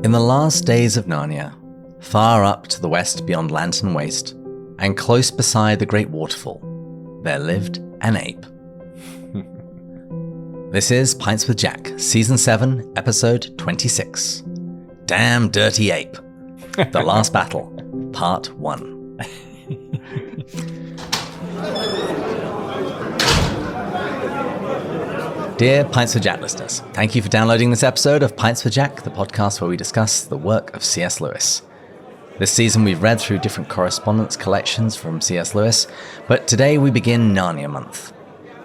In the last days of Narnia, far up to the west beyond Lantern Waste, and close beside the great waterfall, there lived an ape. This is Pints with Jack, Season 7, Episode 26. Damn Dirty Ape. The Last Battle, Part 1. Dear Pints with Jack listeners, thank you for downloading this episode of Pints with Jack, the podcast where we discuss the work of C.S. Lewis. This season we've read through different correspondence collections from C.S. Lewis, but today we begin Narnia month.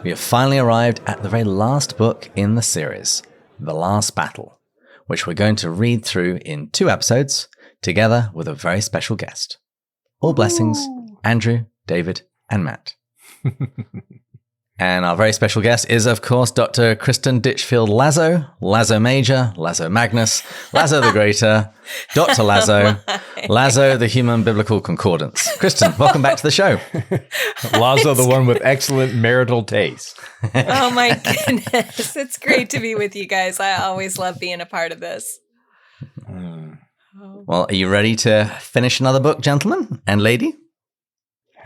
We have finally arrived at the very last book in the series, The Last Battle, which we're going to read through in 2 episodes, together with a very special guest. All blessings, Andrew, David, and Matt. And our very special guest is, of course, Dr. Christin Ditchfield-Lazo, Lazo Major, Lazo Magnus, Lazo the Greater, Dr. Lazo, Lazo the Human Biblical Concordance. Christin, welcome back to the show. Lazo, the one with excellent marital taste. Oh my goodness. It's great to be with you guys. I always love being a part of this. Well, are you ready to finish another book, gentlemen and lady?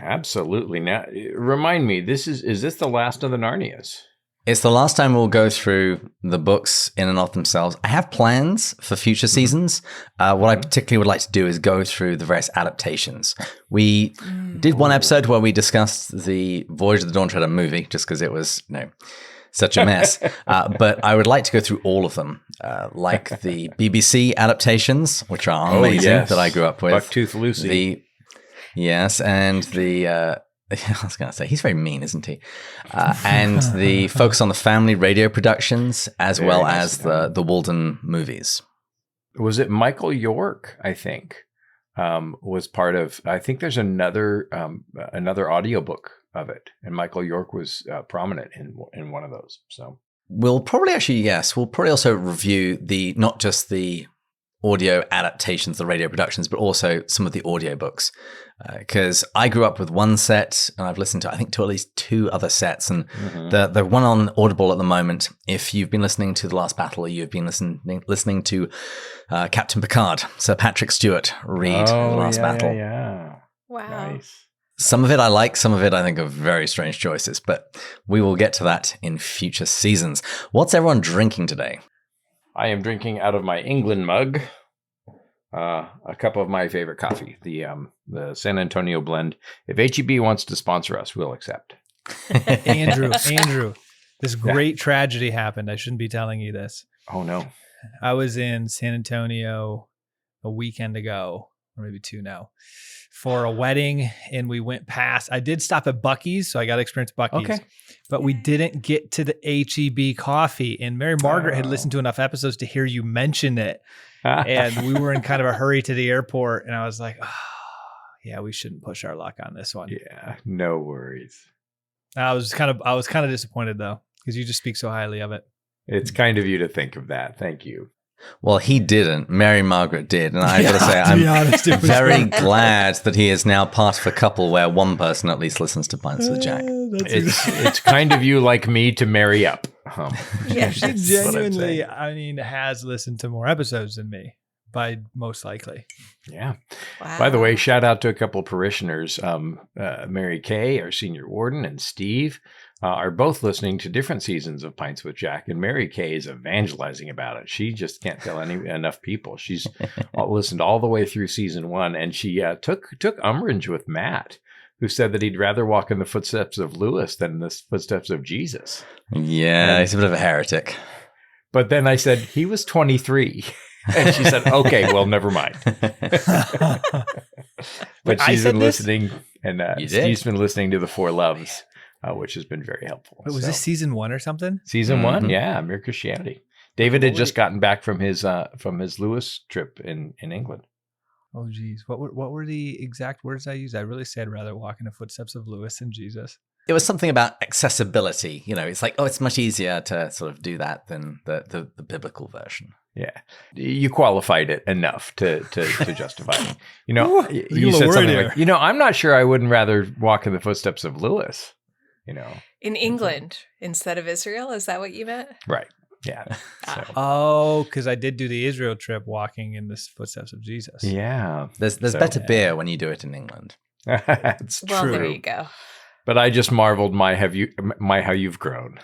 Absolutely. Now, remind me, is this the last of the Narnias? It's the last time we'll go through the books in and of themselves. I have plans for future seasons. What I particularly would like to do is go through the various adaptations. We did one episode where we discussed the Voyage of the Dawn Treader movie, just because it was, such a mess. But I would like to go through all of them, like the BBC adaptations, which are amazing, that I grew up with. Bucktooth Lucy. Yes, and I was going to say, he's very mean, isn't he? And the Focus on the Family radio productions, as well as the Walden movies. Was it Michael York, I think, was part of, I think there's another audiobook of it, and Michael York was prominent in one of those. So we'll probably also review not just the audio adaptations, the radio productions, but also some of the audiobooks. Because I grew up with one set, and I've listened to, I think, to at least 2 other sets. And the one on Audible at the moment, if you've been listening to The Last Battle, or you've been listening to Captain Picard, Sir Patrick Stewart read The Last Battle. Yeah. Wow. Nice. Some of it I like, some of it I think are very strange choices, but we will get to that in future seasons. What's everyone drinking today? I am drinking out of my England mug a cup of my favorite coffee, the San Antonio blend. If HEB wants to sponsor us, we'll accept. Andrew, this great tragedy happened. I shouldn't be telling you this. Oh, no. I was in San Antonio a weekend ago, or maybe 2 now, for a wedding, and we went past. I did stop at Buc-ee's, so I got to experience Buc-ee's. Okay. But we didn't get to the HEB coffee, and Mary Margaret had listened to enough episodes to hear you mention it. And we were in kind of a hurry to the airport, and I was like, we shouldn't push our luck on this one. Yeah, no worries. I was kind of disappointed though, because you just speak so highly of it. It's kind of you to think of that. Thank you. Well, he didn't. Mary Margaret did. And I got to say, I'm very glad that he is now part of a couple where one person at least listens to Pints with Jack. It's kind of you like me to marry up. She genuinely, has listened to more episodes than me, by most likely. Yeah. Wow. By the way, shout out to a couple of parishioners. Mary Kay, our senior warden, and Steve are both listening to different seasons of Pints with Jack, and Mary Kay is evangelizing about it. She just can't tell enough people. She's listened all the way through season 1, and she took umbrage with Matt, who said that he'd rather walk in the footsteps of Lewis than the footsteps of Jesus. Yeah, he's a bit of a heretic. But then I said, he was 23. And she said, okay, well, never mind. But she's been listening, and Steve's been listening to the 4 Loves, which has been very helpful. Wait, was this season 1 or something? Season 1, yeah, Mere Christianity. David had just gotten back from his Lewis trip in England. Oh, geez. What were the exact words I used? I really said rather walk in the footsteps of Lewis and Jesus. It was something about accessibility. It's like, it's much easier to sort of do that than the biblical version. Yeah. You qualified it enough to justify it. You said something like, I'm not sure I wouldn't rather walk in the footsteps of Lewis, In England instead of Israel? Is that what you meant? Right. Yeah. So. Oh, because I did do the Israel trip walking in the footsteps of Jesus. Yeah. There's better beer when you do it in England. It's Well, true. there you go. But I just marveled how you've grown.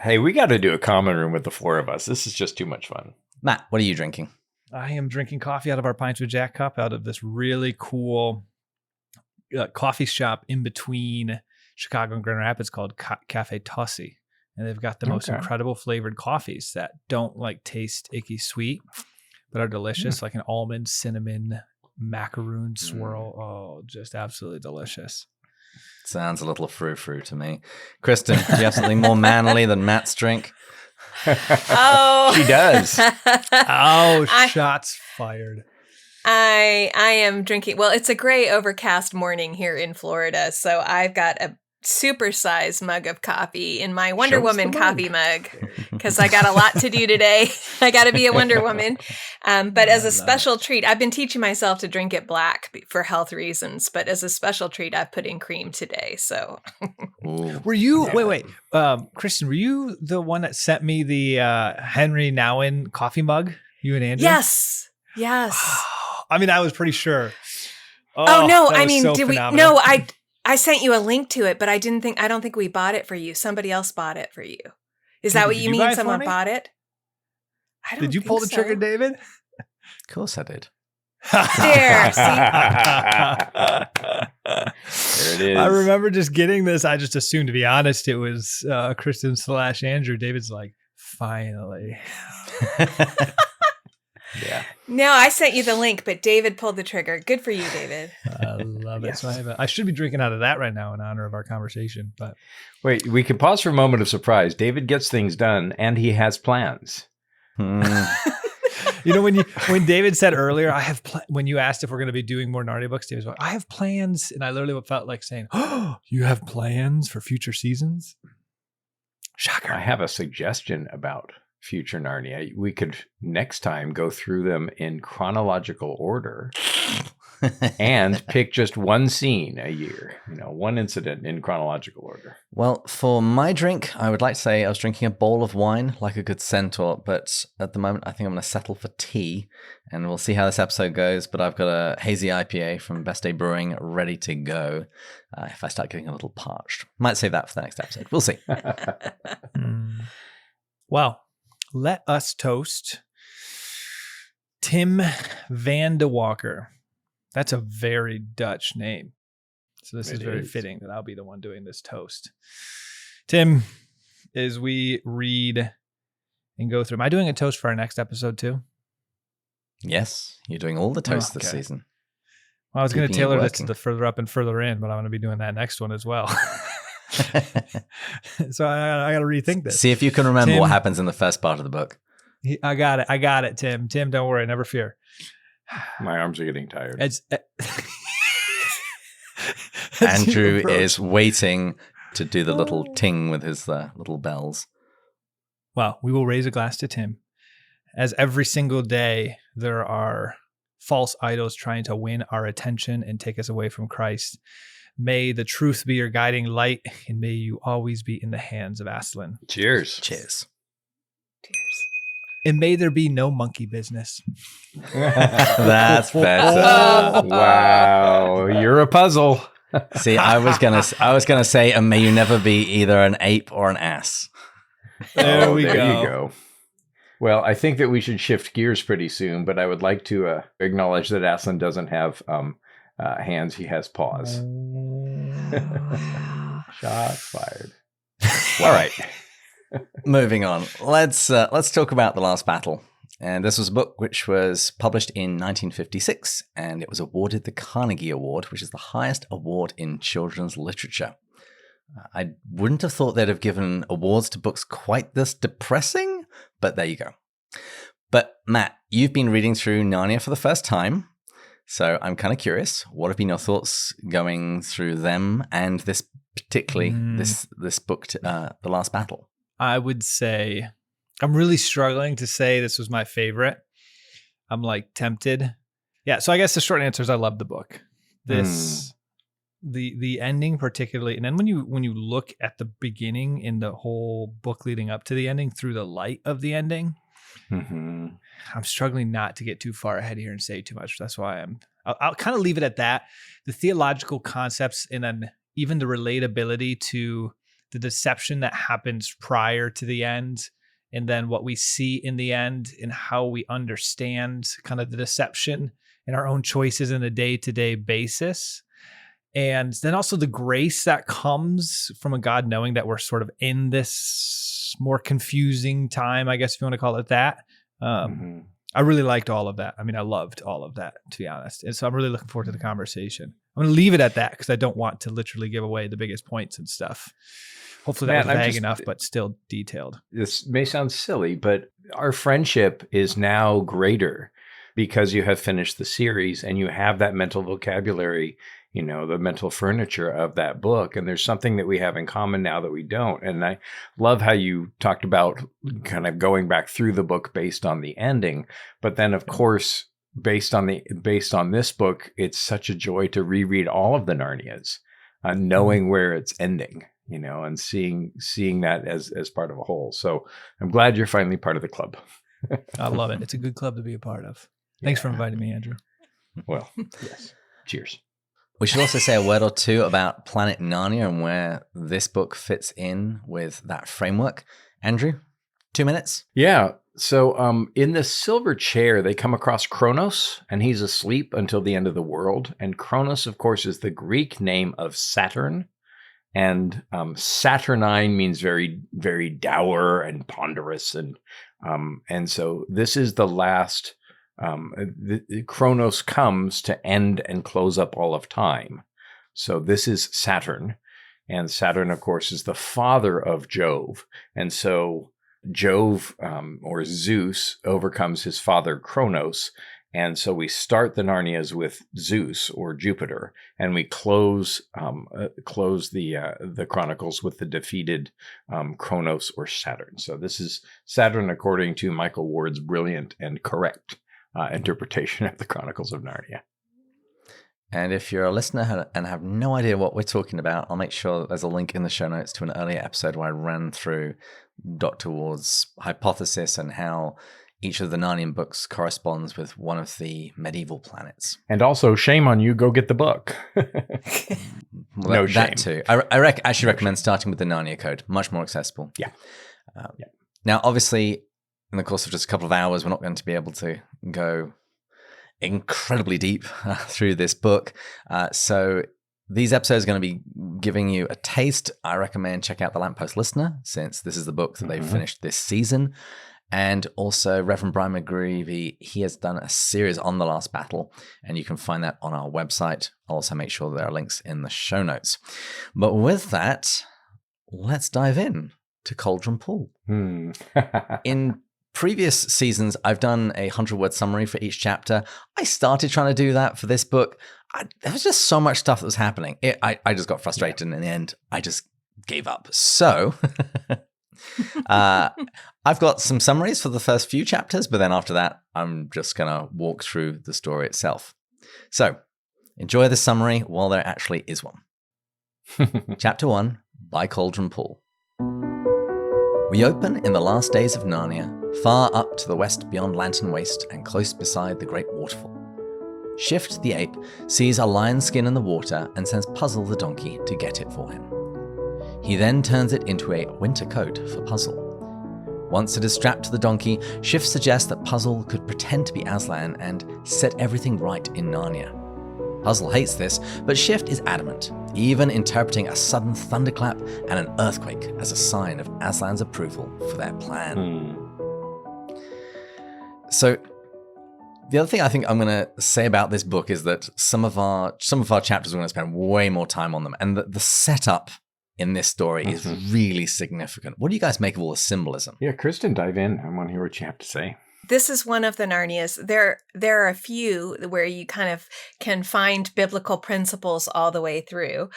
Hey, we got to do a common room with the four of us. This is just too much fun. Matt, what are you drinking? I am drinking coffee out of our Pints with Jack cup out of this really cool coffee shop in between Chicago and Grand Rapids called Cafe Tossi. And they've got the most incredible flavored coffees that don't like taste icky sweet, but are delicious, like an almond, cinnamon, macaroon swirl. Oh, just absolutely delicious. Sounds a little frou-frou to me. Christin, do you have something more manly than Matt's drink? Oh, she does. Oh, shots fired. I am drinking. Well, it's a gray overcast morning here in Florida, so I've got a supersized mug of coffee in my Wonder Woman coffee mug because I got a lot to do today. I got to be a Wonder Woman. But as a special treat, I've been teaching myself to drink it black for health reasons. But as a special treat, I've put in cream today. So, were you? Wait, Christin, were you the one that sent me the Henry Nouwen coffee mug? You and Andrew? Yes. I mean, I was pretty sure. Oh no! I mean, so did phenomenal. we? No, I sent you a link to it, but I don't think we bought it for you. Somebody else bought it for you. Is that what you mean? Someone bought it? I don't Did you pull the trigger, David? Of course I did. There, There it is. I remember just getting this. I just assumed, to be honest, it was Christin / Andrew. David's like, finally. Yeah. No, I sent you the link, but David pulled the trigger. Good for you, David. I love it. Yes. So I should be drinking out of that right now in honor of our conversation. But Wait, we can pause for a moment of surprise. David gets things done, and he has plans. you know, when David said earlier, when you asked if we're going to be doing more Narnia books, David was like, I have plans, and I literally felt like saying, "Oh, you have plans for future seasons?" Shocker! I have a suggestion about future Narnia. We could next time go through them in chronological order and pick just one scene a year, one incident in chronological order. Well, for my drink, I would like to say I was drinking a bowl of wine like a good centaur, but at the moment I think I'm going to settle for tea, and we'll see how this episode goes, but I've got a hazy IPA from Best Day Brewing ready to go if I start getting a little parched. Might save that for the next episode. We'll see. Well, let us toast Tim van de Walker. That's a very Dutch name. So this is very fitting that I'll be the one doing this toast. Tim, as we read and go through, am I doing a toast for our next episode too? Yes, you're doing all the toasts this season. Well, I was going to tailor this to the further up and further in, but I'm going to be doing that next one as well. So I got to rethink this. See if you can remember Tim, what happens in the first part of the book. I got it, Tim. Tim, don't worry. Never fear. My arms are getting tired. Andrew is waiting to do the little ting with his little bells. Well, we will raise a glass to Tim. As every single day, there are false idols trying to win our attention and take us away from Christ. May the truth be your guiding light, and may you always be in the hands of Aslan. Cheers. Cheers. And may there be no monkey business. That's better. Wow, you're a puzzle. See, I was gonna say, and may you never be either an ape or an ass. There we There go. you go. Well, I think that we should shift gears pretty soon, but I would like to acknowledge that Aslan doesn't have hands; he has paws. Shots fired. All right. Moving on. Let's talk about The Last Battle. And this was a book which was published in 1956, and it was awarded the Carnegie Award, which is the highest award in children's literature. I wouldn't have thought they'd have given awards to books quite this depressing, but there you go. But Matt, you've been reading through Narnia for the first time, so I'm kind of curious. What have been your thoughts going through them and this particularly this book, The Last Battle? I would say I'm really struggling to say this was my favorite. I'm like tempted. Yeah. So I guess the short answer is I love the book. This the ending particularly, and then when you look at the beginning in the whole book leading up to the ending through the light of the ending, I'm struggling not to get too far ahead here and say too much. That's why I'll kind of leave it at that. The theological concepts and then even the relatability to the deception that happens prior to the end, and then what we see in the end and how we understand kind of the deception and our own choices in a day-to-day basis. And then also the grace that comes from a God knowing that we're sort of in this more confusing time, I guess if you want to call it that. I really liked all of that. I mean, I loved all of that, to be honest. And so I'm really looking forward to the conversation. I'm going to leave it at that because I don't want to literally give away the biggest points and stuff. Hopefully that was vague enough, but still detailed. This may sound silly, but our friendship is now greater because you have finished the series and you have that mental vocabulary, you know, the mental furniture of that book. And there's something that we have in common now that we don't. And I love how you talked about kind of going back through the book based on the ending. But then, of course, based on this book, it's such a joy to reread all of the Narnias, knowing where it's ending, you know, and seeing that as part of a whole. So I'm glad you're finally part of the club. I love it. It's a good club to be a part of. Thanks for inviting me, Andrew. Well, yes. Cheers. We should also say a word or two about Planet Narnia and where this book fits in with that framework. Andrew, 2 minutes? Yeah. So in the silver chair, they come across Kronos, and he's asleep until the end of the world. And Kronos, of course, is the Greek name of Saturn. And Saturnine means very, very dour and ponderous. And so this is the last... Kronos comes to end and close up all of time. So this is Saturn. And Saturn, of course, is the father of Jove. And so Jove, or Zeus, overcomes his father Kronos. And so we start the Narnias with Zeus or Jupiter, and we close the Chronicles with the defeated Kronos or Saturn. So this is Saturn according to Michael Ward's brilliant and correct interpretation of the Chronicles of Narnia. And if you're a listener and have no idea what we're talking about, I'll make sure that there's a link in the show notes to an earlier episode where I ran through Dr. Ward's hypothesis and how each of the Narnian books corresponds with one of the medieval planets. And also, shame on you, go get the book. No shame. That too. I actually recommend starting with the Narnia Code. Much more accessible. Yeah. Now, obviously, in the course of just a couple of hours, we're not going to be able to go incredibly deep through this book. So these episodes are going to be giving you a taste. I recommend check out The Lamppost Listener, since this is the book that they've finished this season. And also Reverend Brian McGreevy, he has done a series on The Last Battle, and you can find that on our website. I'll also make sure there are links in the show notes. But with that, let's dive in to Cauldron Pool. In previous seasons, I've done a 100-word summary for each chapter. I started trying to do that for this book. There was just so much stuff that was happening. I just got frustrated, and in the end, I just gave up. So I've got some summaries for the first few chapters, but then after that, I'm just going to walk through the story itself. So enjoy the summary while there actually is one. Chapter 1, by Cauldron Pool. We open in the last days of Narnia, far up to the west beyond Lantern Waste and close beside the great waterfall. Shift the ape sees a lion skin in the water and sends Puzzle the donkey to get it for him. He then turns it into a winter coat for Puzzle. Once it is strapped to the donkey, Shift suggests that Puzzle could pretend to be Aslan and set everything right in Narnia. Puzzle hates this, but Shift is adamant, even interpreting a sudden thunderclap and an earthquake as a sign of Aslan's approval for their plan. So, the other thing I think I'm going to say about this book is that some of our chapters we're going to spend way more time on them, and the setup in this story is really significant. What do you guys make of all the symbolism? Yeah, Christin, dive in. I want to hear what you have to say. This is one of the Narnias. There are a few where you kind of can find biblical principles all the way through.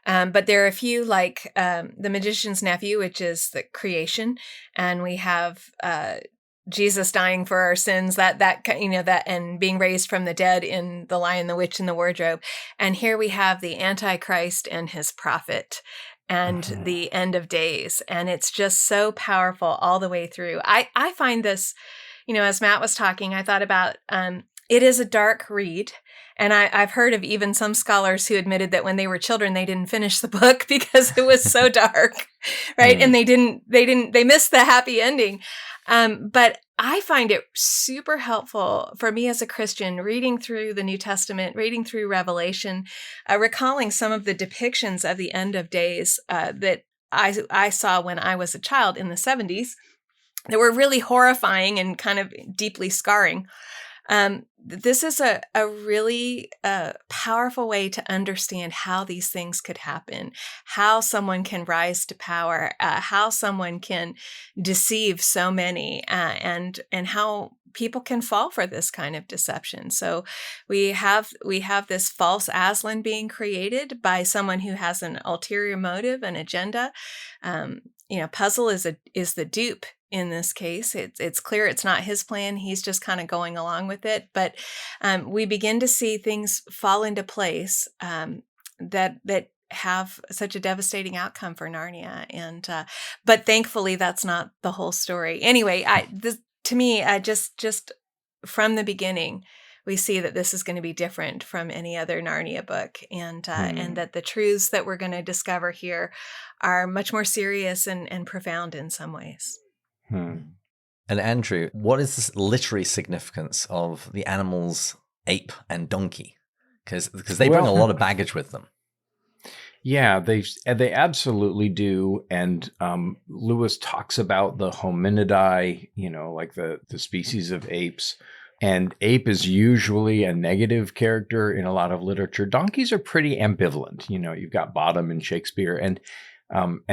But there are a few like The Magician's Nephew, which is the creation. And we have Jesus dying for our sins, that and being raised from the dead in The Lion, the Witch, and the Wardrobe. And here we have the Antichrist and his prophet and the end of days. And it's just so powerful all the way through. I find this, as Matt was talking, I thought about, it is a dark read. And I've heard of even some scholars who admitted that when they were children, they didn't finish the book because it was so dark, right? And they missed the happy ending. But I find it super helpful for me as a Christian, reading through the New Testament, reading through Revelation, recalling some of the depictions of the end of days that I saw when I was a child in the 70s that were really horrifying and kind of deeply scarring. This is a really powerful way to understand how these things could happen, how someone can rise to power, how someone can deceive so many, and how people can fall for this kind of deception. So we have this false Aslan being created by someone who has an ulterior motive, an agenda. Puzzle is the dupe. In this case, it's clear it's not his plan. He's just kind of going along with it. But we begin to see things fall into place that have such a devastating outcome for Narnia. And but thankfully, that's not the whole story. Anyway, to me, just from the beginning, we see that this is going to be different from any other Narnia book, and that the truths that we're going to discover here are much more serious and profound in some ways. And Andrew, what is the literary significance of the animals ape and donkey? Because they bring a lot of baggage with them. Yeah, they absolutely do. And Lewis talks about the hominidae, like the species of apes. And ape is usually a negative character in a lot of literature. Donkeys are pretty ambivalent. You've got Bottom in Shakespeare, and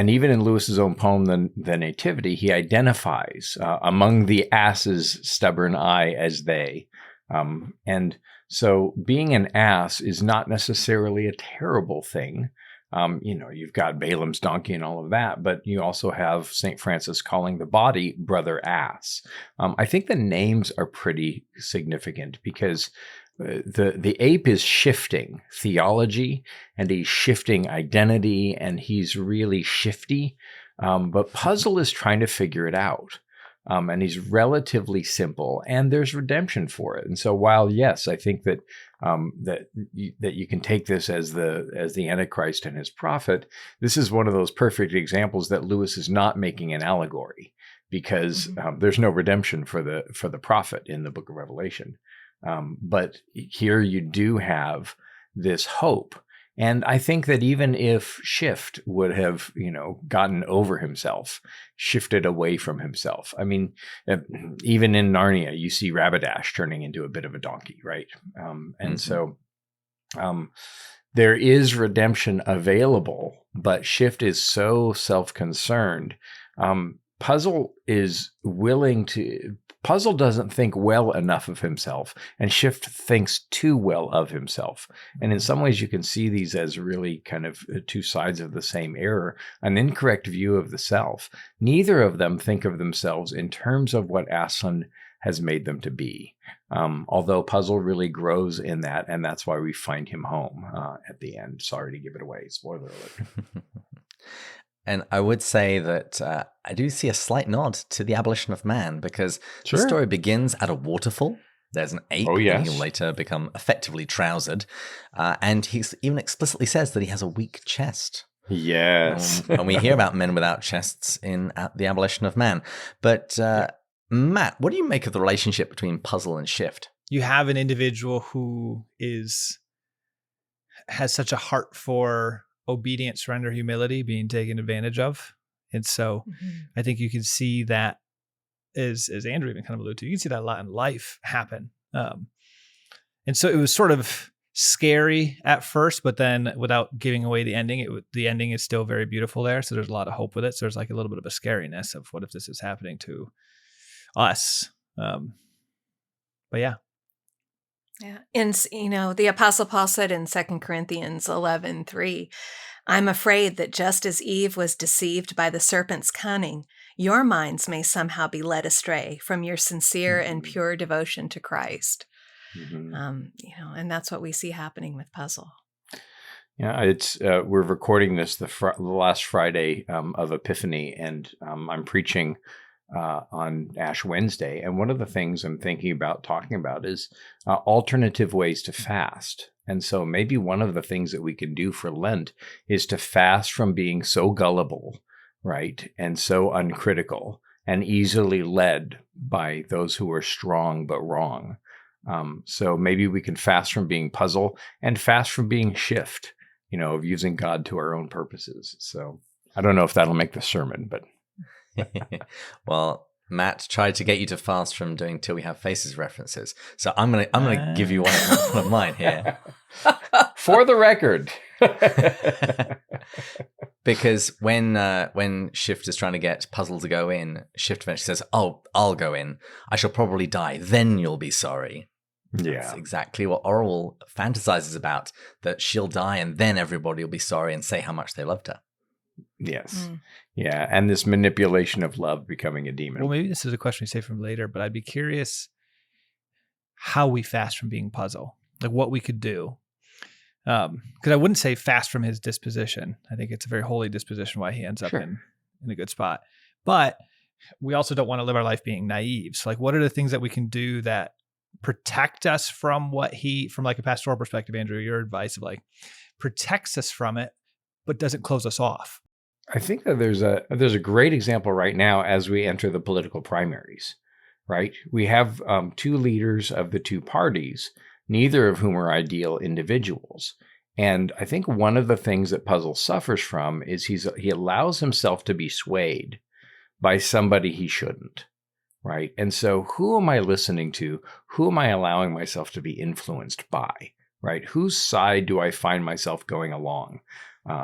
even in Lewis's own poem, the Nativity, he identifies among the asses stubborn eye as they. And so being an ass is not necessarily a terrible thing. You've got Balaam's donkey and all of that, but you also have St. Francis calling the body brother ass. I think the names are pretty significant because the ape is shifting theology and he's shifting identity and he's really shifty. But Puzzle is trying to figure it out. And he's relatively simple and there's redemption for it. And so while, yes, I think that you can take this as the Antichrist and his prophet, this is one of those perfect examples that Lewis is not making an allegory because there's no redemption for the prophet in the book of Revelation. But here you do have this hope. And I think that even if Shift would have, gotten over himself, shifted away from himself. I mean, even in Narnia, you see Rabadash turning into a bit of a donkey, right? And so there is redemption available, but Shift is so self-concerned. Puzzle doesn't think well enough of himself, and Shift thinks too well of himself. And in some ways, you can see these as really kind of two sides of the same error, an incorrect view of the self. Neither of them think of themselves in terms of what Aslan has made them to be, although Puzzle really grows in that, and that's why we find him home at the end. Sorry to give it away. Spoiler alert. And I would say that I do see a slight nod to the abolition of man because the story begins at a waterfall. There's an ape, and he'll later become effectively trousered. And he even explicitly says that he has a weak chest. Yes. And we hear about men without chests in the abolition of man. But Matt, what do you make of the relationship between Puzzle and Shift? You have an individual who has such a heart for obedient surrender, humility being taken advantage of. And so I think you can see that as Andrew even kind of alluded to, you can see that a lot in life happen. And so it was sort of scary at first, but then without giving away the ending, the ending is still very beautiful there. So there's a lot of hope with it. So there's like a little bit of a scariness of what if this is happening to us. But yeah. Yeah. And, the Apostle Paul said in 2 Corinthians 11:3, I'm afraid that just as Eve was deceived by the serpent's cunning, your minds may somehow be led astray from your sincere and Mhm. pure devotion to Christ. Mhm. And that's what we see happening with Puzzle. Yeah, it's we're recording this the last Friday of Epiphany, and I'm preaching on Ash Wednesday. And one of the things I'm thinking about talking about is alternative ways to fast. And so maybe one of the things that we can do for Lent is to fast from being so gullible, right, and so uncritical and easily led by those who are strong but wrong. So maybe we can fast from being Puzzle and fast from being Shift, of using God to our own purposes. So I don't know if that'll make the sermon, but. Well, Matt tried to get you to fast from doing Till We Have Faces references. So I'm gonna give you one of mine here. For the record. Because when Shift is trying to get Puzzle to go in, Shift eventually says, "Oh, I'll go in. I shall probably die. Then you'll be sorry." Yeah. That's exactly what Oral fantasizes about, that she'll die and then everybody will be sorry and say how much they loved her. Yes. Yeah. And this manipulation of love becoming a demon. Well, maybe this is a question we save from later, but I'd be curious how we fast from being Puzzle, like what we could do. Because I wouldn't say fast from his disposition. I think it's a very holy disposition why he ends up in a good spot. But we also don't want to live our life being naive. So like, what are the things that we can do that protect us from from like a pastoral perspective, Andrew, your advice of like protects us from it, but doesn't close us off? I think that there's a great example right now as we enter the political primaries, right? We have two leaders of the two parties, neither of whom are ideal individuals. And I think one of the things that Puzzle suffers from is he allows himself to be swayed by somebody he shouldn't, right? And so who am I listening to? Who am I allowing myself to be influenced by, right? Whose side do I find myself going along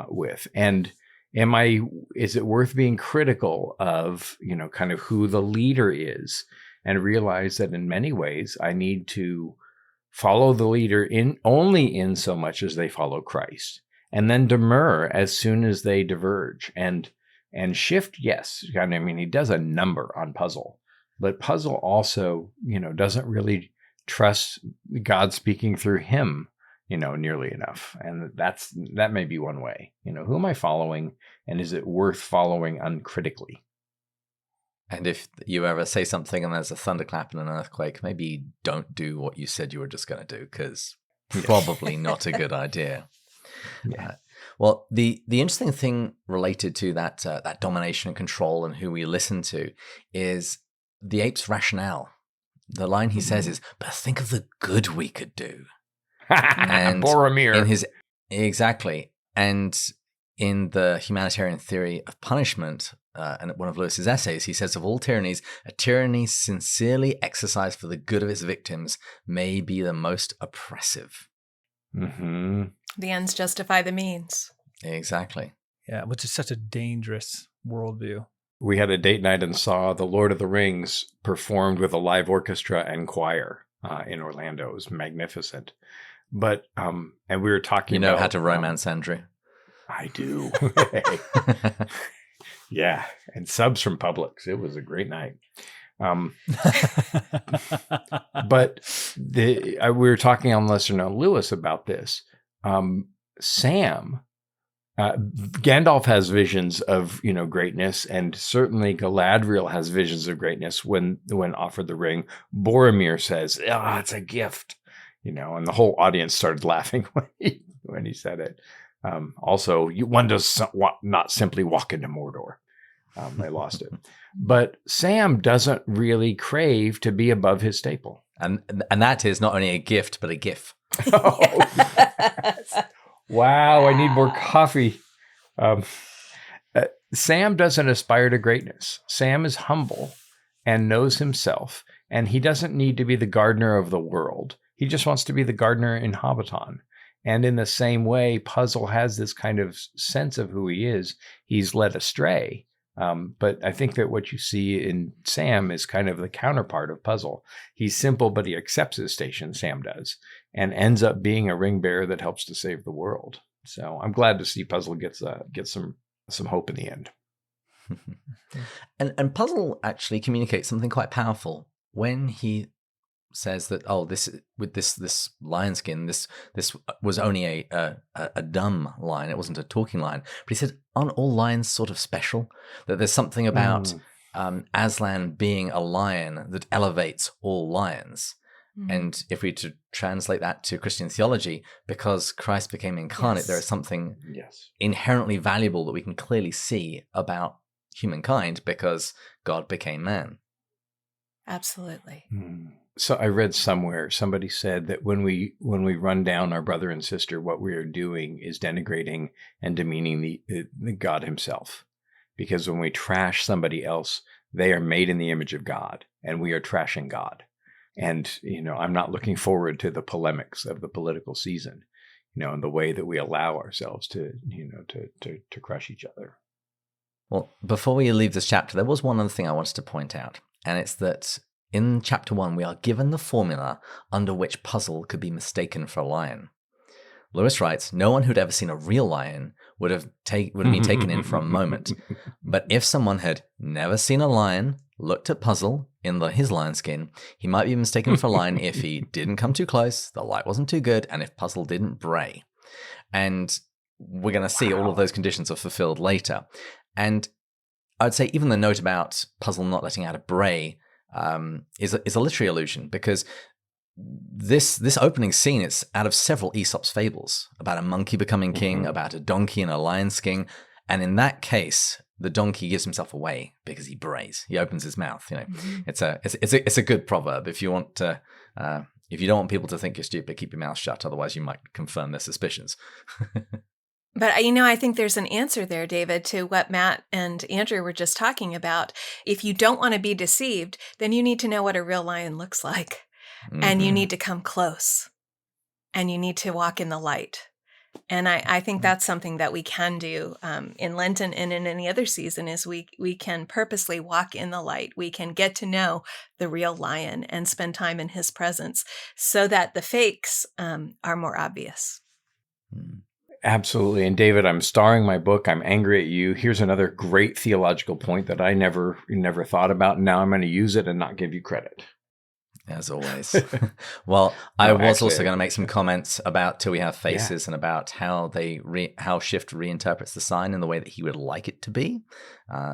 with? And is it worth being critical of, kind of who the leader is, and realize that in many ways I need to follow the leader only in so much as they follow Christ, and then demur as soon as they diverge, and Shift. Yes. I mean, he does a number on Puzzle, but Puzzle also, doesn't really trust God speaking through him, nearly enough. And that may be one way. Who am I following, and is it worth following uncritically? And if you ever say something and there's a thunderclap and an earthquake, maybe don't do what you said you were just going to do, because probably not a good idea. Yeah. Well, the interesting thing related to that domination and control and who we listen to is the ape's rationale. The line he says is, "But think of the good we could do." And Boromir. Exactly. And in the Humanitarian Theory of Punishment, and one of Lewis's essays, he says, of all tyrannies, a tyranny sincerely exercised for the good of its victims may be the most oppressive. Mm-hmm. The ends justify the means. Exactly. Yeah, which is such a dangerous worldview. We had a date night and saw The Lord of the Rings performed with a live orchestra and choir in Orlando. It was magnificent. But, and we were talking about... how to romance, Andrew. I do. Yeah. And subs from Publix. It was a great night. But we were talking on Lesser Known Lewis about this. Sam, Gandalf has visions of, greatness, and certainly Galadriel has visions of greatness when offered the ring. Boromir says, it's a gift, and the whole audience started laughing when he said it. Also, one does not simply walk into Mordor. I lost it. But Sam doesn't really crave to be above his staple. And that is not only a gift, but a gif. Oh, yes. Wow, I need more coffee. Sam doesn't aspire to greatness. Sam is humble and knows himself, and he doesn't need to be the gardener of the world. He just wants to be the gardener in Hobbiton. And in the same way, Puzzle has this kind of sense of who he is. He's led astray. But I think that what you see in Sam is kind of the counterpart of Puzzle. He's simple, but he accepts his station, Sam does, and ends up being a ring bearer that helps to save the world. So I'm glad to see Puzzle get some hope in the end. And Puzzle actually communicates something quite powerful when he says that, oh, this lion skin, this was only a dumb lion, it wasn't a talking lion. But he said, aren't all lions sort of special? That there's something about Aslan being a lion that elevates all lions. And if we to translate that to Christian theology, because Christ became incarnate, there is something inherently valuable that we can clearly see about humankind because God became man. Absolutely. So I read somewhere, somebody said that when we run down our brother and sister, what we are doing is denigrating and demeaning the God himself. Because when we trash somebody else, they are made in the image of God, and we are trashing God. And, I'm not looking forward to the polemics of the political season, and the way that we allow ourselves to crush each other. Well, before we leave this chapter, there was one other thing I wanted to point out, and it's that in chapter 1, we are given the formula under which Puzzle could be mistaken for a lion. Lewis writes, no one who'd ever seen a real lion would have been taken in for a moment. But if someone had never seen a lion, looked at Puzzle in his lion skin, he might be mistaken for a lion if he didn't come too close, the light wasn't too good, and if Puzzle didn't bray. And we're going to see all of those conditions are fulfilled later. And I'd say even the note about Puzzle not letting out a bray is a literary allusion, because this opening scene is out of several Aesop's fables about a monkey becoming king, about a donkey and a lion skin, and in that case, the donkey gives himself away because he brays. He opens his mouth. It's a good proverb. If you want to, if you don't want people to think you're stupid, keep your mouth shut. Otherwise, you might confirm their suspicions. But, I think there's an answer there, David, to what Matt and Andrew were just talking about. If you don't want to be deceived, then you need to know what a real lion looks like. And you need to come close. And you need to walk in the light. And I think that's something that we can do in Lenten and in any other season, is we can purposely walk in the light. We can get to know the real lion and spend time in his presence so that the fakes are more obvious. Absolutely. And David, I'm starring my book. I'm angry at you. Here's another great theological point that I never thought about. And now I'm going to use it and not give you credit. As always. Well, I was also going to make some comments about Till We Have Faces and about how how Shift reinterprets the sign in the way that he would like it to be.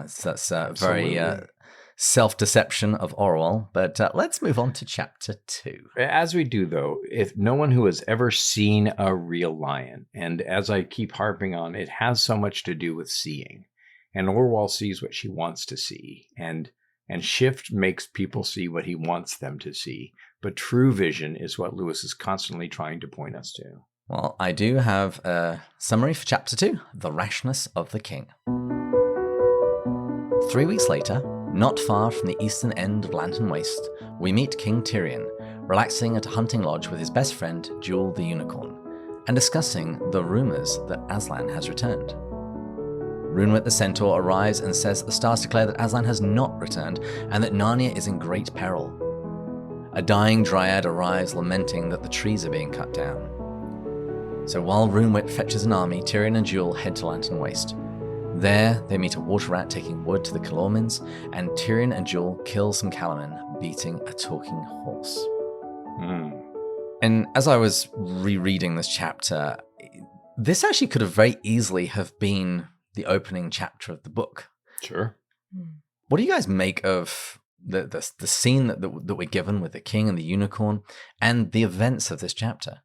So that's very self-deception of Orwell. But let's move on to chapter 2. As we do, though, if no one who has ever seen a real lion, and as I keep harping on, it has so much to do with seeing. And Orwell sees what she wants to see. And Shift makes people see what he wants them to see. But true vision is what Lewis is constantly trying to point us to. Well, I do have a summary for chapter 2, The Rashness of the King. 3 weeks later, not far from the eastern end of Lantern Waste, we meet King Tyrion, relaxing at a hunting lodge with his best friend, Jewel the Unicorn, and discussing the rumors that Aslan has returned. Runewit the Centaur arrives and says the stars declare that Aslan has not returned and that Narnia is in great peril. A dying dryad arrives lamenting that the trees are being cut down. So while Runewit fetches an army, Tyrion and Jewel head to Lantern Waste. There, they meet a water rat taking wood to the Calormins, and Tyrion and Jewel kill some Calamin, beating a talking horse. And as I was rereading this chapter, this actually could have very easily have been the opening chapter of the book. Sure. What do you guys make of the scene that we're given with the king and the unicorn and the events of this chapter?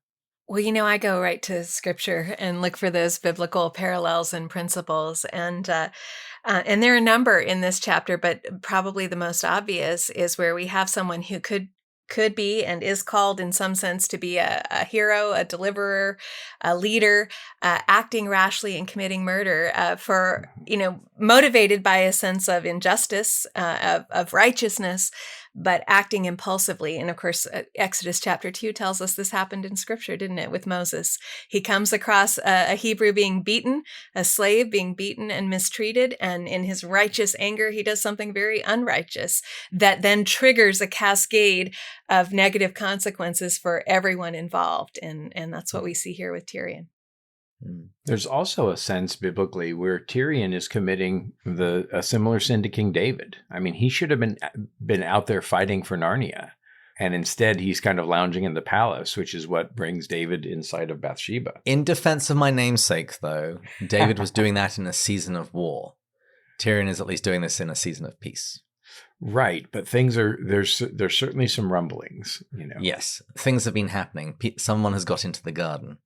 Well, I go right to scripture and look for those biblical parallels and principles. And there are a number in this chapter, but probably the most obvious is where we have someone who could be and is called in some sense to be a hero, a deliverer, a leader, acting rashly and committing murder motivated by a sense of injustice, of righteousness, but acting impulsively. And of course, Exodus chapter 2 tells us this happened in scripture, didn't it, with Moses? He comes across a Hebrew being beaten, a slave being beaten and mistreated. And in his righteous anger, he does something very unrighteous that then triggers a cascade of negative consequences for everyone involved. And that's what we see here with Tyrion. There's also a sense biblically where Tyrion is committing a similar sin to King David. I mean, he should have been out there fighting for Narnia. And instead, he's kind of lounging in the palace, which is what brings David inside of Bathsheba. In defense of my namesake, though, David was doing that in a season of war. Tyrion is at least doing this in a season of peace. Right, but there's certainly some rumblings, you know. Yes, things have been happening. Someone has got into the garden.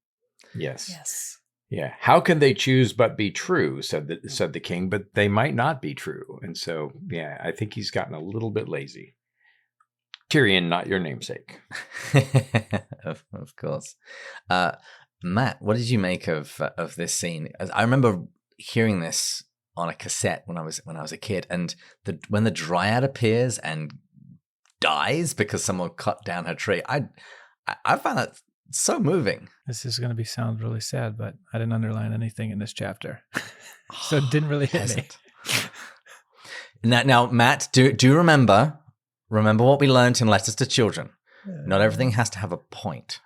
Yes. Yeah. How can they choose but be true? Said the king, but they might not be true. And so, yeah, I think he's gotten a little bit lazy. Tyrion, not your namesake. of course. Matt, what did you make of this scene? I remember hearing this on a cassette when I was a kid, and when the dryad appears and dies because someone cut down her tree, I found that so moving. This is going to sound really sad, but I didn't underline anything in this chapter, so it didn't really hit me. Now, Matt, do you remember what we learned in Letters to Children? Not everything has to have a point.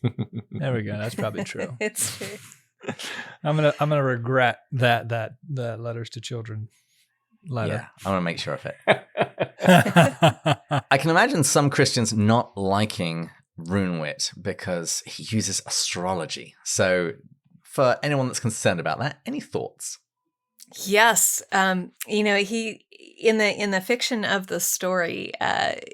There we go. That's probably true. It's true. I'm gonna regret that Letters to Children letter. Yeah, I want to make sure of it. I can imagine some Christians not liking Runewit because he uses astrology. So, for anyone that's concerned about that, any thoughts? Yes. He in the fiction of the story,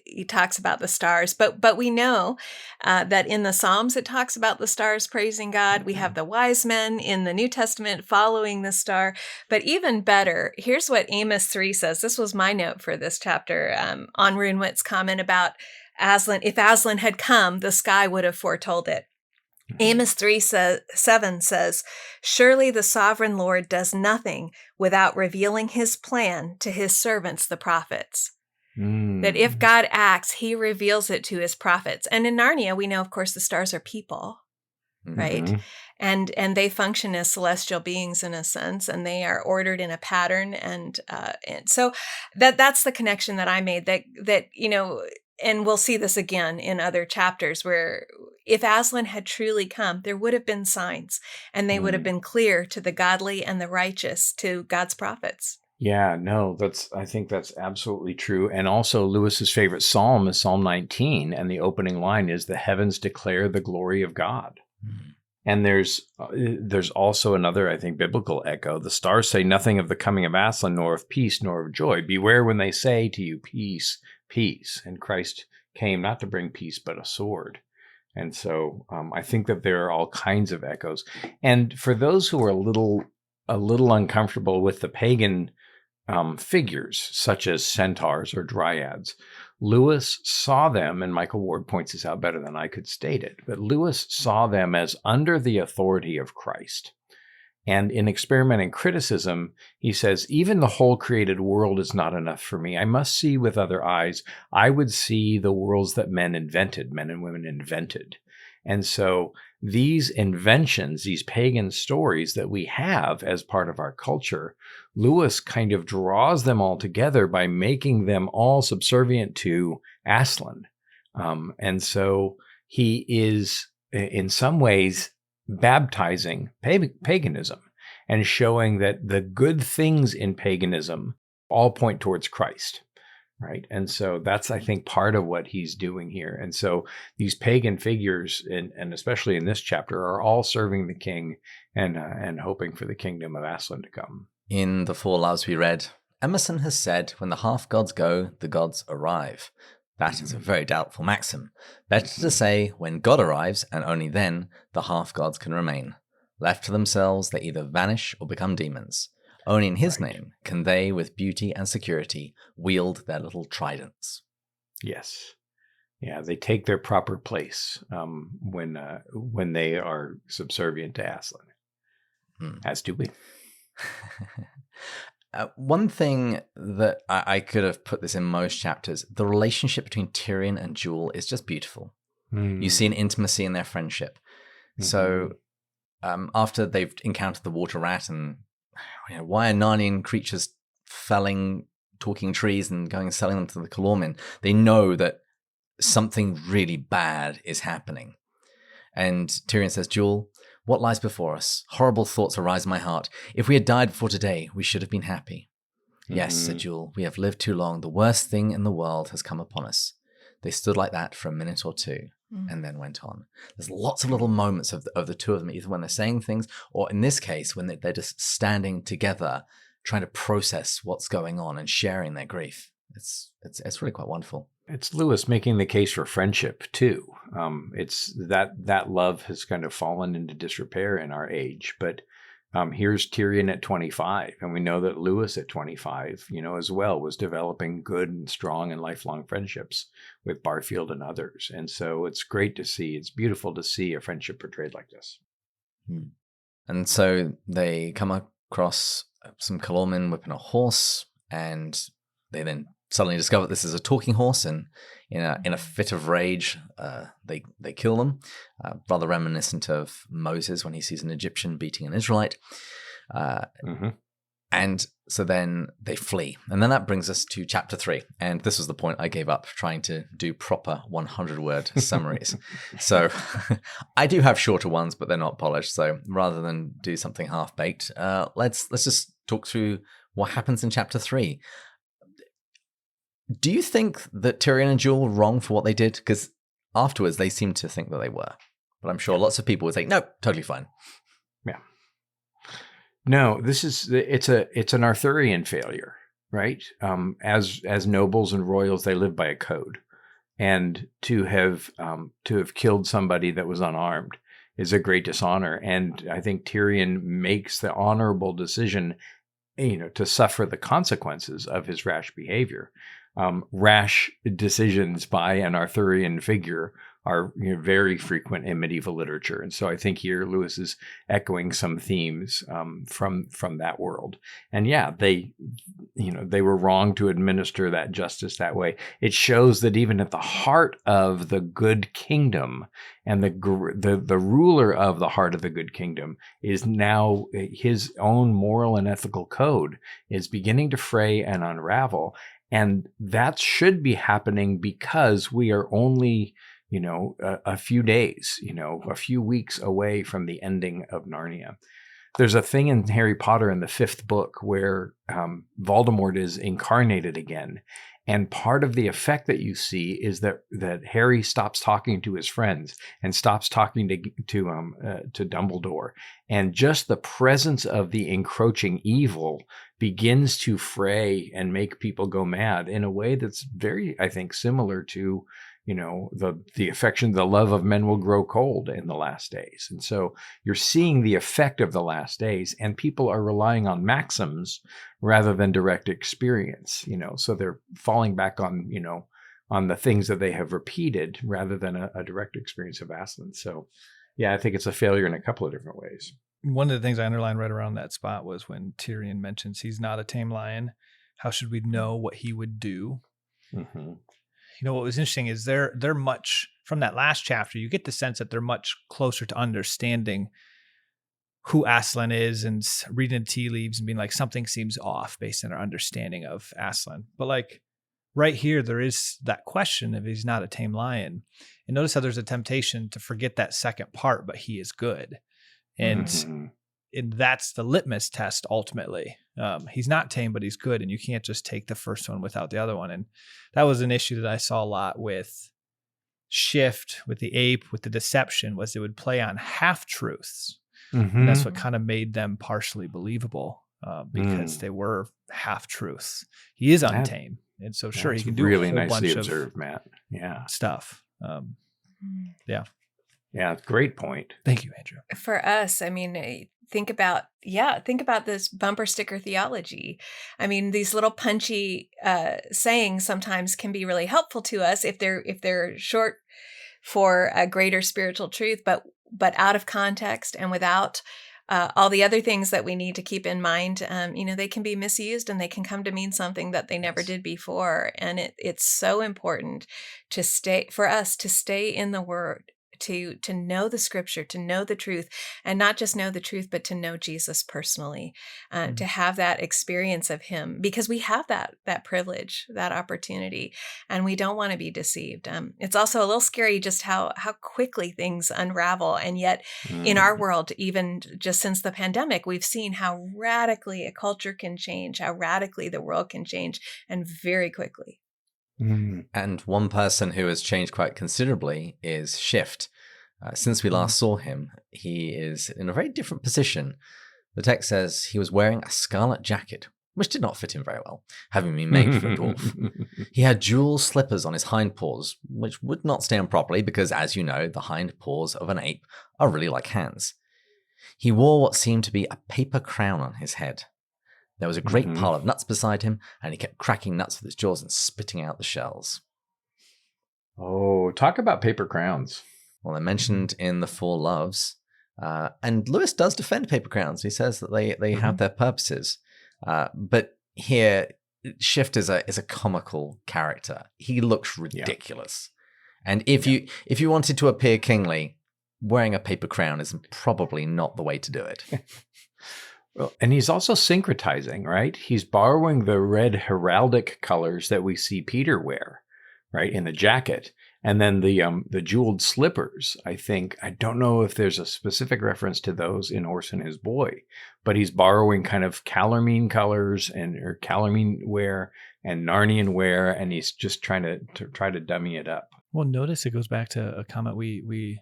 he talks about the stars, but we know that in the Psalms it talks about the stars praising God. We have the wise men in the New Testament following the star. But even better, here's what Amos 3 says. This was my note for this chapter on Runewit's comment about Aslan. If Aslan had come, the sky would have foretold it. Amos 3:7 says, "Surely the sovereign Lord does nothing without revealing his plan to his servants, the prophets." That if God acts, he reveals it to his prophets. And in Narnia, we know, of course, the stars are people, right? And they function as celestial beings in a sense, and they are ordered in a pattern. And so that's the connection that I made, that and we'll see this again in other chapters, where if Aslan had truly come, there would have been signs, and they would have been clear to the godly and the righteous, to God's prophets. Yeah, no, I think that's absolutely true. And also Lewis's favorite psalm is Psalm 19. And the opening line is, "The heavens declare the glory of God." And there's also another, I think, biblical echo. "The stars say nothing of the coming of Aslan, nor of peace, nor of joy. Beware when they say to you, peace, peace." And Christ came not to bring peace, but a sword. And so I think that there are all kinds of echoes. And for those who are a little uncomfortable with the pagan figures, such as centaurs or dryads, Lewis saw them, and Michael Ward points this out better than I could state it, but Lewis saw them as under the authority of Christ. And in Experiment and Criticism, he says, "Even the whole created world is not enough for me. I must see with other eyes. I would see the worlds that men and women invented." And so these inventions, these pagan stories that we have as part of our culture, Lewis kind of draws them all together by making them all subservient to Aslan. And so he is, in some ways, baptizing paganism and showing that the good things in paganism all point towards Christ, right? And so that's, I think, part of what he's doing here. And so these pagan figures, and especially in this chapter, are all serving the king and hoping for the kingdom of Aslan to come. In The Four Loves we read, Emerson has said, "When the half-gods go, the gods arrive." That is a very doubtful maxim. Better to say, when God arrives, and only then, the half-gods can remain. Left to themselves, they either vanish or become demons. Only in his name can they, with beauty and security, wield their little tridents. Yes. Yeah, they take their proper place when they are subservient to Aslan. As do we. One thing that I could have put this in most chapters, the relationship between Tyrion and Jewel is just beautiful. You see an intimacy in their friendship. So after they've encountered the water rat, and why are Narnian creatures felling talking trees and going and selling them to the Calormen, they know that something really bad is happening. And Tyrion says, "Jewel, What lies before us? Horrible thoughts arise in my heart. If we had died before today, we should have been happy. Yes, said Jewel, we have lived too long. The worst thing in the world has come upon us. They stood like that for a minute or two and then went on. There's lots of little moments of the two of them, either when they're saying things or in this case, when they're just standing together, trying to process what's going on and sharing their grief. It's really quite wonderful. It's Lewis making the case for friendship too. It's that love has kind of fallen into disrepair in our age, but here's Tyrion at 25, and we know that Lewis at 25, as well, was developing good and strong and lifelong friendships with Barfield and others. And so it's great to see. It's beautiful to see a friendship portrayed like this. And so they come across some Kalormen whipping a horse, and they then suddenly discover this is a talking horse, and in a fit of rage, they kill them, rather reminiscent of Moses when he sees an Egyptian beating an Israelite. And so then they flee. And then that brings us to chapter 3. And this was the point I gave up trying to do proper 100-word summaries. So I do have shorter ones, but they're not polished. So rather than do something half-baked, let's just talk through what happens in chapter 3. Do you think that Tyrion and Jewel were wrong for what they did? Because afterwards, they seem to think that they were. But I'm sure lots of people would say, no, totally fine. Yeah. No, it's an Arthurian failure, right? As nobles and royals, they live by a code. And to have killed somebody that was unarmed is a great dishonor. And I think Tyrion makes the honorable decision, to suffer the consequences of his rash behavior. Rash decisions by an Arthurian figure are very frequent in medieval literature. And so I think here Lewis is echoing some themes from that world. And yeah, they were wrong to administer that justice that way. It shows that even at the heart of the good kingdom and the ruler of the heart of the good kingdom is now his own moral and ethical code is beginning to fray and unravel. And that should be happening because we are only a few days, a few weeks away from the ending of Narnia. There's a thing in Harry Potter in the 5th book where Voldemort is incarnated again. And part of the effect that you see is that Harry stops talking to his friends and stops talking to Dumbledore. And just the presence of the encroaching evil begins to fray and make people go mad in a way that's very, I think, similar to the affection, the love of men will grow cold in the last days. And so you're seeing the effect of the last days, and people are relying on maxims rather than direct experience, so they're falling back on the things that they have repeated rather than a direct experience of Aslan. So yeah, I think it's a failure in a couple of different ways. One of the things I underlined right around that spot was when Tyrion mentions he's not a tame lion. How should we know what he would do? Mm-hmm. What was interesting is they're much from that last chapter, you get the sense that they're much closer to understanding who Aslan is and reading the tea leaves and being like, something seems off based on our understanding of Aslan. But like right here, there is that question if he's not a tame lion. And notice how there's a temptation to forget that second part, but he is good. And that's the litmus test ultimately. He's not tame, but he's good. And you can't just take the first one without the other one. And that was an issue that I saw a lot with Shift, with the ape, with the deception, was it would play on half-truths. And that's what kind of made them partially believable because they were half-truths. He is untamed. And so sure, he can do really a whole nicely bunch observed, Matt. Yeah. Stuff. Yeah. Yeah, great point. Thank you, Andrew. For us, I mean, think about this bumper sticker theology. I mean, these little punchy sayings sometimes can be really helpful to us if they're short for a greater spiritual truth, but out of context and without all the other things that we need to keep in mind. They can be misused and they can come to mean something that they never did before. And it's so important for us to stay in the Word, to know the scripture, to know the truth, and not just know the truth, but to know Jesus personally, to have that experience of him, because we have that privilege, that opportunity, and we don't want to be deceived. It's also a little scary just how quickly things unravel. And yet in our world, even just since the pandemic, we've seen how radically a culture can change, how radically the world can change, and very quickly. And one person who has changed quite considerably is Shift. Since we last saw him, he is in a very different position. The text says he was wearing a scarlet jacket, which did not fit him very well, having been made for a dwarf. He had jewel slippers on his hind paws, which would not stand properly because, as you know, the hind paws of an ape are really like hands. He wore what seemed to be a paper crown on his head. There was a great pile of nuts beside him, and he kept cracking nuts with his jaws and spitting out the shells. Oh, talk about paper crowns. Well, they're mentioned in the Four Loves, and Lewis does defend paper crowns. He says that they have their purposes. But here, Shift is a comical character. He looks ridiculous. Yeah. And if you wanted to appear kingly, wearing a paper crown is probably not the way to do it. Well, and he's also syncretizing, right? He's borrowing the red heraldic colors that we see Peter wear, right, in the jacket. And then the jeweled slippers, I don't know if there's a specific reference to those in Horse and His Boy, but he's borrowing kind of Calormene colors or Calormene wear and Narnian wear, and he's just trying to dummy it up. Well, notice it goes back to a comment we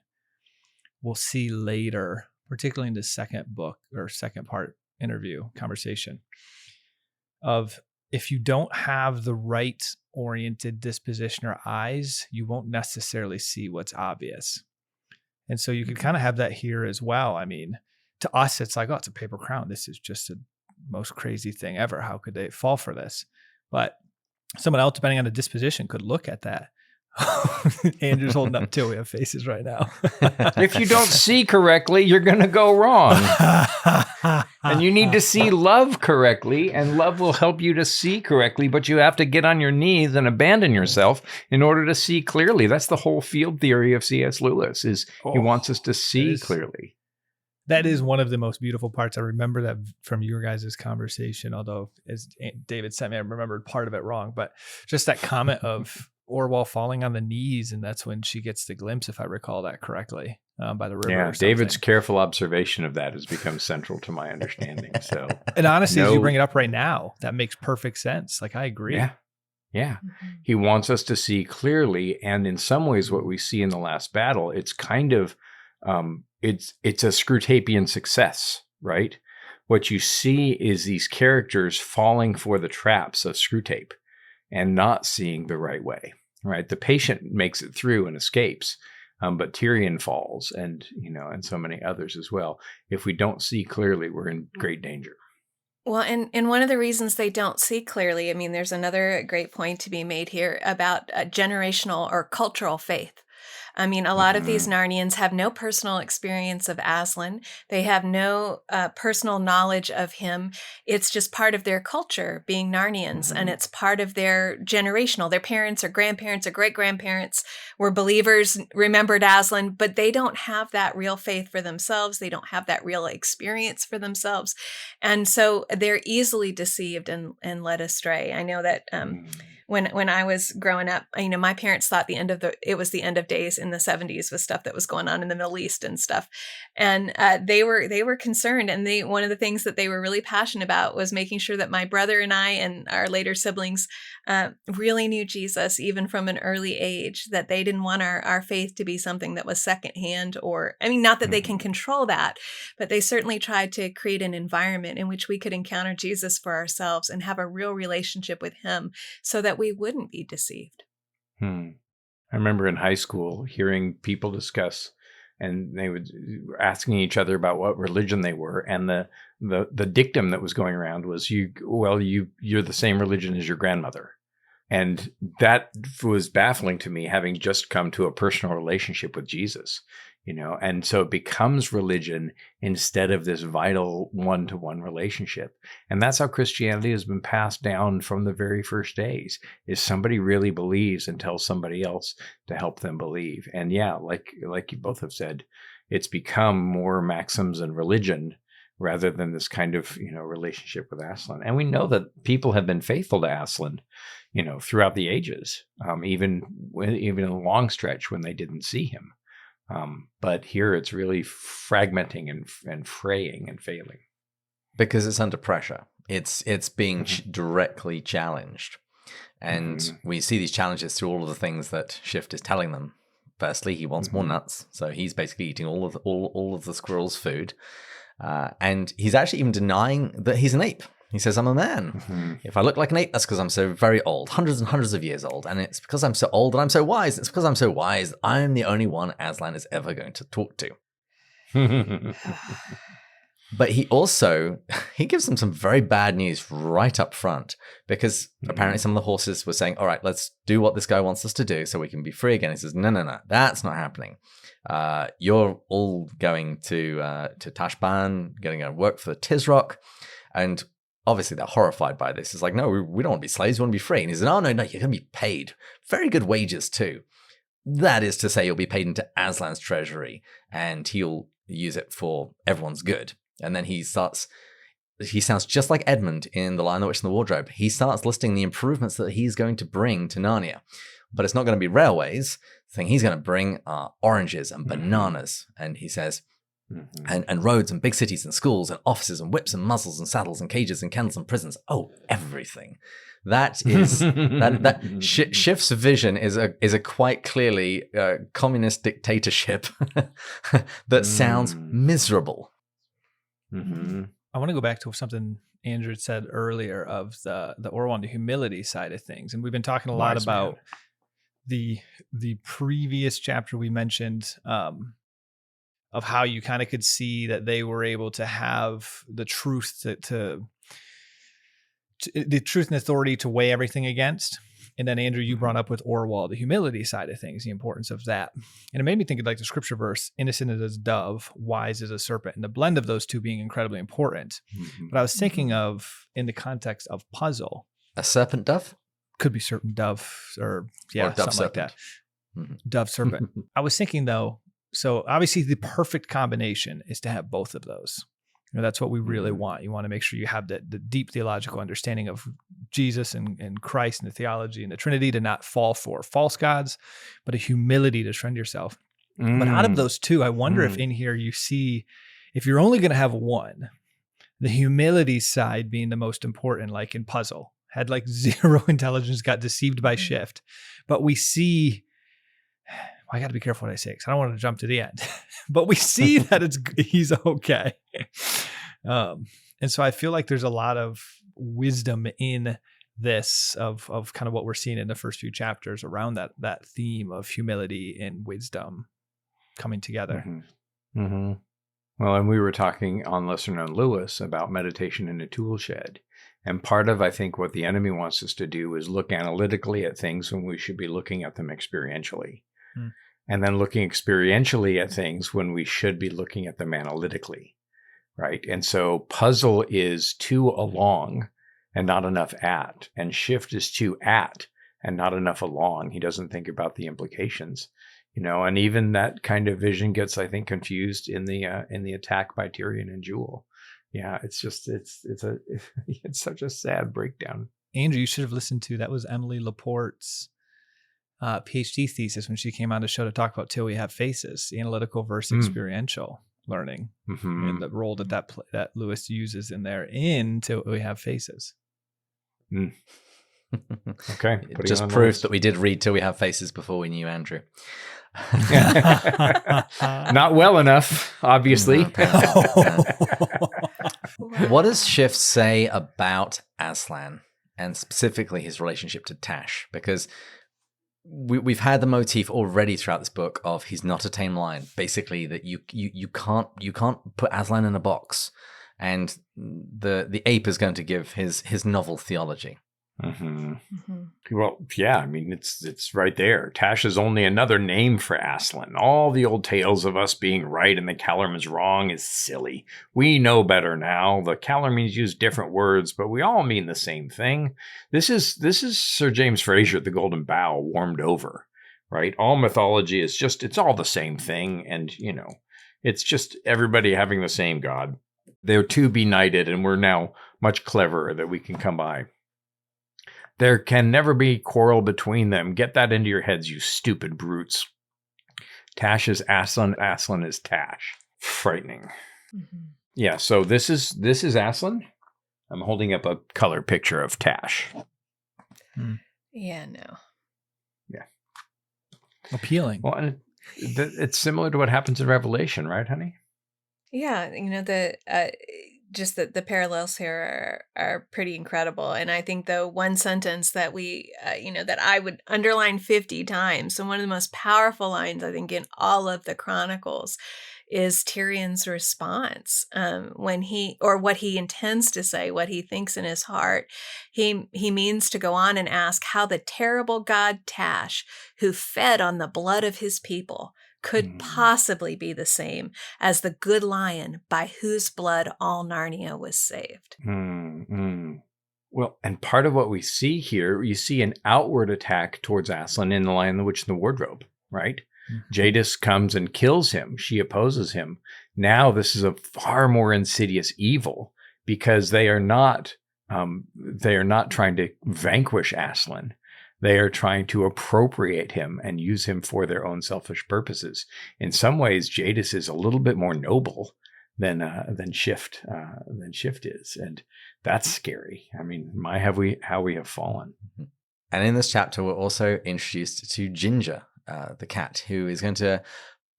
will see later, particularly in the second book or second part interview conversation, of if you don't have the right oriented disposition or eyes, you won't necessarily see what's obvious. And so you could kind of have that here as well. I mean, to us, it's like, oh, it's a paper crown. This is just the most crazy thing ever. How could they fall for this? But someone else, depending on the disposition, could look at that. Andrew's holding up till we have faces right now. If you don't see correctly, you're going to go wrong. And you need to see love correctly, and love will help you to see correctly, but you have to get on your knees and abandon yourself in order to see clearly. That's the whole field theory of C.S. Lewis, he wants us to see clearly. That is one of the most beautiful parts. I remember that from your guys' conversation, although as David sent me, I remembered part of it wrong, but just that comment of Orwell falling on the knees, and that's when she gets the glimpse, if I recall that correctly, by the river. Yeah, David's careful observation of that has become central to my understanding. So, and honestly, as you bring it up right now, that makes perfect sense. Like, I agree. Yeah. He wants us to see clearly, and in some ways, what we see in the last battle, it's kind of it's a Screwtapian success, right? What you see is these characters falling for the traps of Screwtape and not seeing the right way, right? The patient makes it through and escapes, but Tyrion falls, and so many others as well. If we don't see clearly, we're in great danger. Well, and one of the reasons they don't see clearly, I mean, there's another great point to be made here about generational or cultural faith. I mean, a lot of these Narnians have no personal experience of Aslan. They have no personal knowledge of him. It's just part of their culture, being Narnians, and it's part of their generational. Their parents or grandparents or great-grandparents were believers, remembered Aslan, but they don't have that real faith for themselves. They don't have that real experience for themselves. And so they're easily deceived and led astray. I know that when I was growing up, my parents thought it was the end of days in the 70s with stuff that was going on in the Middle East and stuff. And they were concerned. And one of the things that they were really passionate about was making sure that my brother and I and our later siblings really knew Jesus, even from an early age, that they didn't want our faith to be something that was secondhand, or, I mean, not that they can control that, but they certainly tried to create an environment in which we could encounter Jesus for ourselves and have a real relationship with him so that we wouldn't be deceived. I remember in high school hearing people discuss, and they were asking each other about what religion they were, and the dictum that was going around was, you're the same religion as your grandmother. And that was baffling to me, having just come to a personal relationship with Jesus. and so it becomes religion instead of this vital one-to-one relationship. And that's how Christianity has been passed down from the very first days, is somebody really believes and tells somebody else to help them believe. And yeah, like you both have said, it's become more maxims and religion rather than this kind of, relationship with Aslan. And we know that people have been faithful to Aslan, throughout the ages, even in a long stretch when they didn't see him. But here it's really fragmenting and fraying and failing. Because it's under pressure. It's being directly challenged. And we see these challenges through all of the things that Shift is telling them. Firstly, he wants more nuts. So he's basically eating all of the squirrel's food. And he's actually even denying that he's an ape. He says, I'm a man. If I look like an ape, that's because I'm so very old, hundreds and hundreds of years old. And it's because I'm so old and I'm so wise. It's because I'm so wise, I'm the only one Aslan is ever going to talk to. But he gives them some very bad news right up front, because apparently some of the horses were saying, all right, let's do what this guy wants us to do so we can be free again. He says, no, that's not happening. You're all going to Tashban, going to work for the Tisroc. And obviously they're horrified by this. It's like, no, we don't want to be slaves. We want to be free. And he says, oh, no, you're going to be paid very good wages too. That is to say, you'll be paid into Aslan's treasury and he'll use it for everyone's good. And then he sounds just like Edmund in The Lion, the Witch, and the Wardrobe. He starts listing the improvements that he's going to bring to Narnia. But it's not going to be railways. The thing he's going to bring are oranges and bananas. And he says, and roads and big cities and schools and offices and whips and muzzles and saddles and cages and kennels and prisons. Oh, everything. That is Shift's vision is a quite clearly communist dictatorship that sounds miserable. I want to go back to something Andrew had said earlier of the Orwell and the humility side of things, and we've been talking a lot about the previous chapter we mentioned of how you kind of could see that they were able to have the truth the truth and authority to weigh everything against. And then Andrew, you brought up with Orwell, the humility side of things, the importance of that. And it made me think of like the scripture verse, innocent as a dove, wise as a serpent, and the blend of those two being incredibly important. But I was thinking of, in the context of puzzle. A serpent dove? Could be serpent dove or dove something serpent. Like that. Dove serpent. I was thinking though, so obviously the perfect combination is to have both of those. That's what we really want. You want to make sure you have the deep theological understanding of Jesus and Christ and the theology and the Trinity, to not fall for false gods, but a humility to trend yourself. But out of those two, I wonder if in here you see, if you're only going to have one, the humility side being the most important, like in Puzzle, had like zero intelligence, got deceived by Shift. But we see, I got to be careful what I say because I don't want to jump to the end, but we see that he's okay. And so I feel like there's a lot of wisdom in this of kind of what we're seeing in the first few chapters around that theme of humility and wisdom coming together. Well, and we were talking on Lesser Known Lewis about meditation in a tool shed. And part of, I think, what the enemy wants us to do is look analytically at things when we should be looking at them experientially. And then looking experientially at things when we should be looking at them analytically, right? And so Puzzle is too along and not enough at, and Shift is too at and not enough along. He doesn't think about the implications, and even that kind of vision gets, I think, confused in the attack by Tyrion and Jewel. Yeah, it's just, it's such a sad breakdown. Andrew, you should have listened to, that was Emily Laporte's PhD thesis when she came on the show to talk about Till We Have Faces, the analytical versus experiential learning, and the role that Lewis uses in there in Till We Have Faces. Okay. It just proves that we did read Till We Have Faces before we knew Andrew. Not well enough, obviously. What does Shift say about Aslan and specifically his relationship to Tash? Because we've had the motif already throughout this book of he's not a tame lion. Basically, that you can't put Aslan in a box, and the ape is going to give his novel theology. Well, yeah, I mean, it's right there. Tash is only another name for Aslan. All the old tales of us being right and the Calormans wrong is silly. We know better now. The Calormans use different words, but we all mean the same thing. This is Sir James Fraser at the Golden Bough warmed over, right? All mythology is it's all the same thing, and it's just everybody having the same god. They're two benighted, and we're now much cleverer that we can come by. There can never be quarrel between them. Get that into your heads, you stupid brutes. Tash is Aslan. Aslan is Tash. Frightening. Yeah, so this is Aslan. I'm holding up a color picture of Tash. Yeah, no. Yeah. Appealing. Well, and it's similar to what happens in Revelation, right, honey? Yeah, just the parallels here are pretty incredible. And I think the one sentence that that I would underline 50 times, and one of the most powerful lines, I think, in all of the Chronicles is Tyrion's response what he intends to say, what he thinks in his heart. He means to go on and ask how the terrible god Tash, who fed on the blood of his people, could possibly be the same as the good lion by whose blood all Narnia was saved. Well, and part of what we see here, you see an outward attack towards Aslan in The Lion, the Witch, and the Wardrobe, right? Jadis comes and kills him. She opposes him. Now this is a far more insidious evil because they are not trying to vanquish Aslan. They are trying to appropriate him and use him for their own selfish purposes. In some ways, Jadis is a little bit more noble than Shift is, and that's scary. I mean, how we have fallen. And in this chapter, we're also introduced to Ginger, the cat, who is going to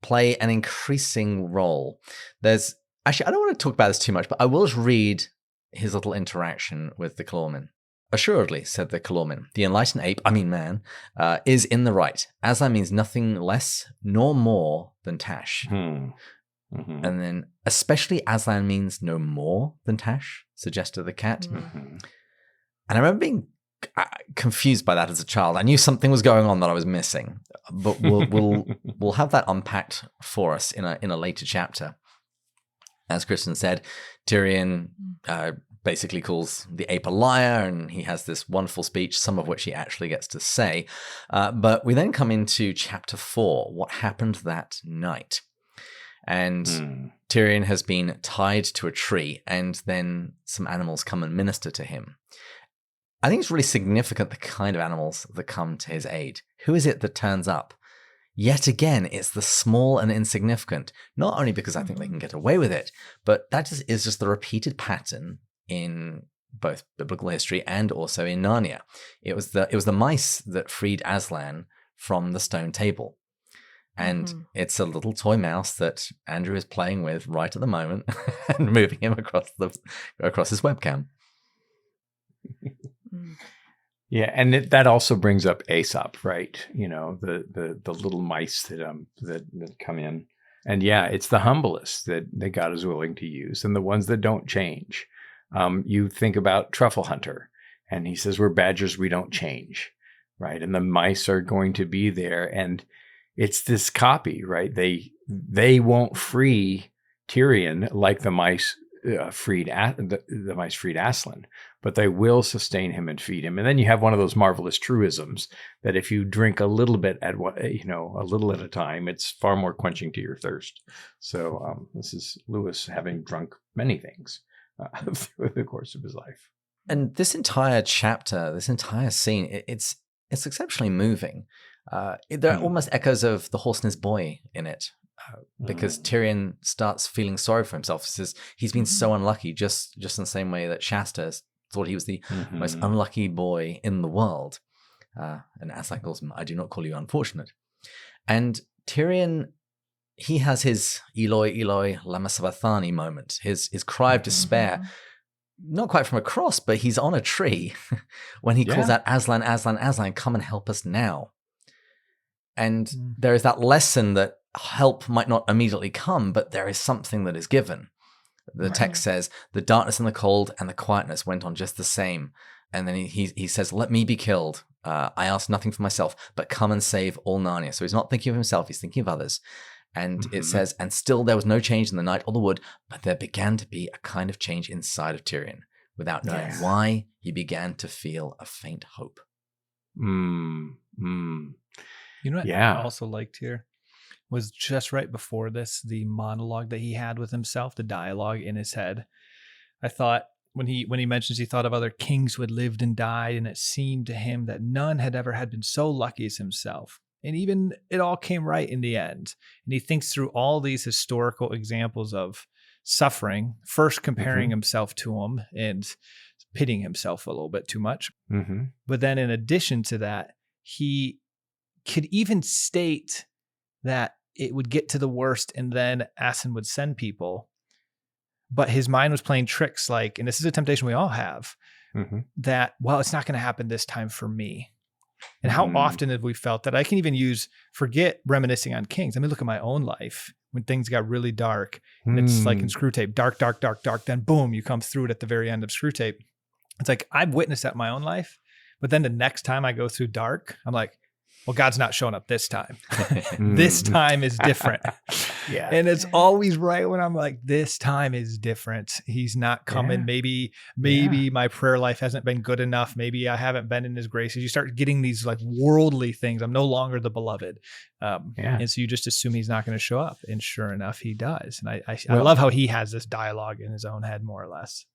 play an increasing role. I don't want to talk about this too much, but I will just read his little interaction with the Clawman. Assuredly, said the Calorman, the enlightened man, is in the right. Aslan means nothing less nor more than Tash. And then, especially Aslan means no more than Tash, suggested the cat. And I remember being confused by that as a child. I knew something was going on that I was missing, but we'll have that unpacked for us in a later chapter. As Christin said, Tyrion basically calls the ape a liar, and he has this wonderful speech, some of which he actually gets to say. But we then come into chapter 4, what happened that night. And Tyrion has been tied to a tree, and then some animals come and minister to him. I think it's really significant the kind of animals that come to his aid. Who is it that turns up? Yet again, it's the small and insignificant, not only because I think they can get away with it, but that is just the repeated pattern in both biblical history and also in Narnia. It was the mice that freed Aslan from the stone table. And it's a little toy mouse that Andrew is playing with right at the moment and moving him across his webcam. Yeah, and that also brings up Aesop, right? The little mice that come in, and yeah, it's the humblest that God is willing to use, and the ones that don't change. You think about Truffle Hunter, and he says, "We're badgers, we don't change," right? And the mice are going to be there, and it's this copy, right? They won't free Tyrion like the mice freed the mice freed Aslan, but they will sustain him and feed him. And then you have one of those marvelous truisms that if you drink a little bit a little at a time, it's far more quenching to your thirst. So this is Lewis having drunk many things through the course of his life. And this entire chapter, this entire scene, it's exceptionally moving. There are almost echoes of The Horse and His Boy in it. Because Tyrion starts feeling sorry for himself. He says he's been so unlucky, just in the same way that Shasta thought he was the most unlucky boy in the world. And Aslan calls him, "I do not call you unfortunate." And Tyrion, he has his Eloi, Eloi, lama sabachthani moment, his cry of despair, not quite from a cross, but he's on a tree when he calls out, "Aslan, Aslan, Aslan, come and help us now." And there is that lesson that help might not immediately come, but there is something that is given. The text says, "The darkness and the cold and the quietness went on just the same, and then he says, "Let me be killed. I ask nothing for myself, but come and save all Narnia." So he's not thinking of himself, he's thinking of others. And it says, "And still there was no change in the night or the wood, but there began to be a kind of change inside of Tyrion. Without knowing why, he began to feel a faint hope." You know what I also liked here was just right before this, the monologue that he had with himself, the dialogue in his head. I thought when he mentions he thought of other kings who had lived and died, and it seemed to him that none had ever had been so lucky as himself. And even it all came right in the end. And he thinks through all these historical examples of suffering, first comparing himself to them and pitying himself a little bit too much. But then in addition to that, he could even state that it would get to the worst and then Aslan would send people. But his mind was playing tricks like, and this is a temptation we all have, that, well, it's not going to happen this time for me. And how often have we felt that? I can even forget reminiscing on kings. I mean, look at my own life when things got really dark and it's like in Screwtape, dark, dark, dark, dark. Then boom, you come through it at the very end of Screwtape. It's like, I've witnessed that in my own life, but then the next time I go through dark, I'm like, well, God's not showing up this time. This time is different. And it's always right when I'm like, this time is different. He's not coming. Maybe my prayer life hasn't been good enough. Maybe I haven't been in his graces. You start getting these like worldly things. I'm no longer the beloved. And so you just assume he's not going to show up. And sure enough, he does. And I love how he has this dialogue in his own head, more or less.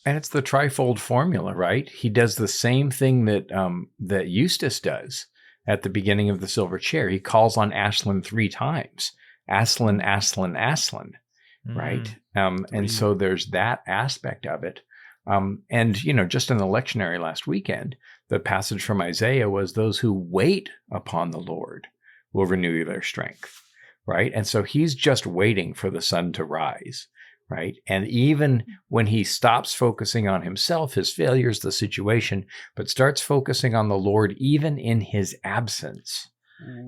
And it's the trifold formula, right? He does the same thing that Eustace does at the beginning of the Silver Chair. He calls on Aslan 3 times. Aslan, Aslan, Aslan, right? And so there's that aspect of it. And, you know, just in the lectionary last weekend, the passage from Isaiah was, "Those who wait upon the Lord will renew their strength," right? And so he's just waiting for the sun to rise. Right. And even when he stops focusing on himself, his failures, the situation, but starts focusing on the Lord, even in his absence,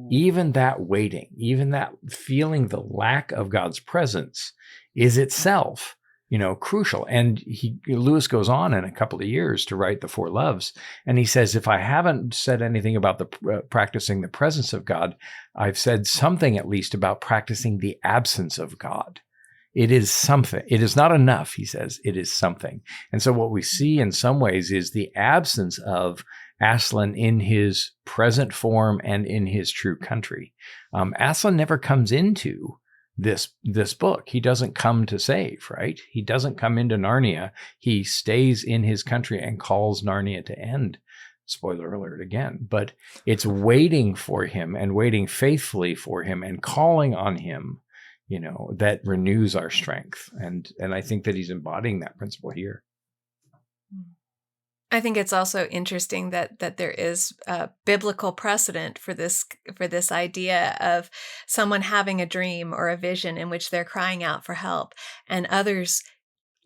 even that waiting, even that feeling the lack of God's presence is itself, you know, crucial. And Lewis goes on in a couple of years to write the Four Loves. And he says, if I haven't said anything about the practicing the presence of God, I've said something at least about practicing the absence of God. It is something. It is not enough, he says. It is something. And so what we see in some ways is the absence of Aslan in his present form and in his true country. Aslan never comes into this book. He doesn't come to save, right? He doesn't come into Narnia. He stays in his country and calls Narnia to end. Spoiler alert again. But it's waiting for him and waiting faithfully for him and calling on him, you know, that renews our strength. And I think that he's embodying that principle here. I think it's also interesting that there is a biblical precedent for this idea of someone having a dream or a vision in which they're crying out for help and others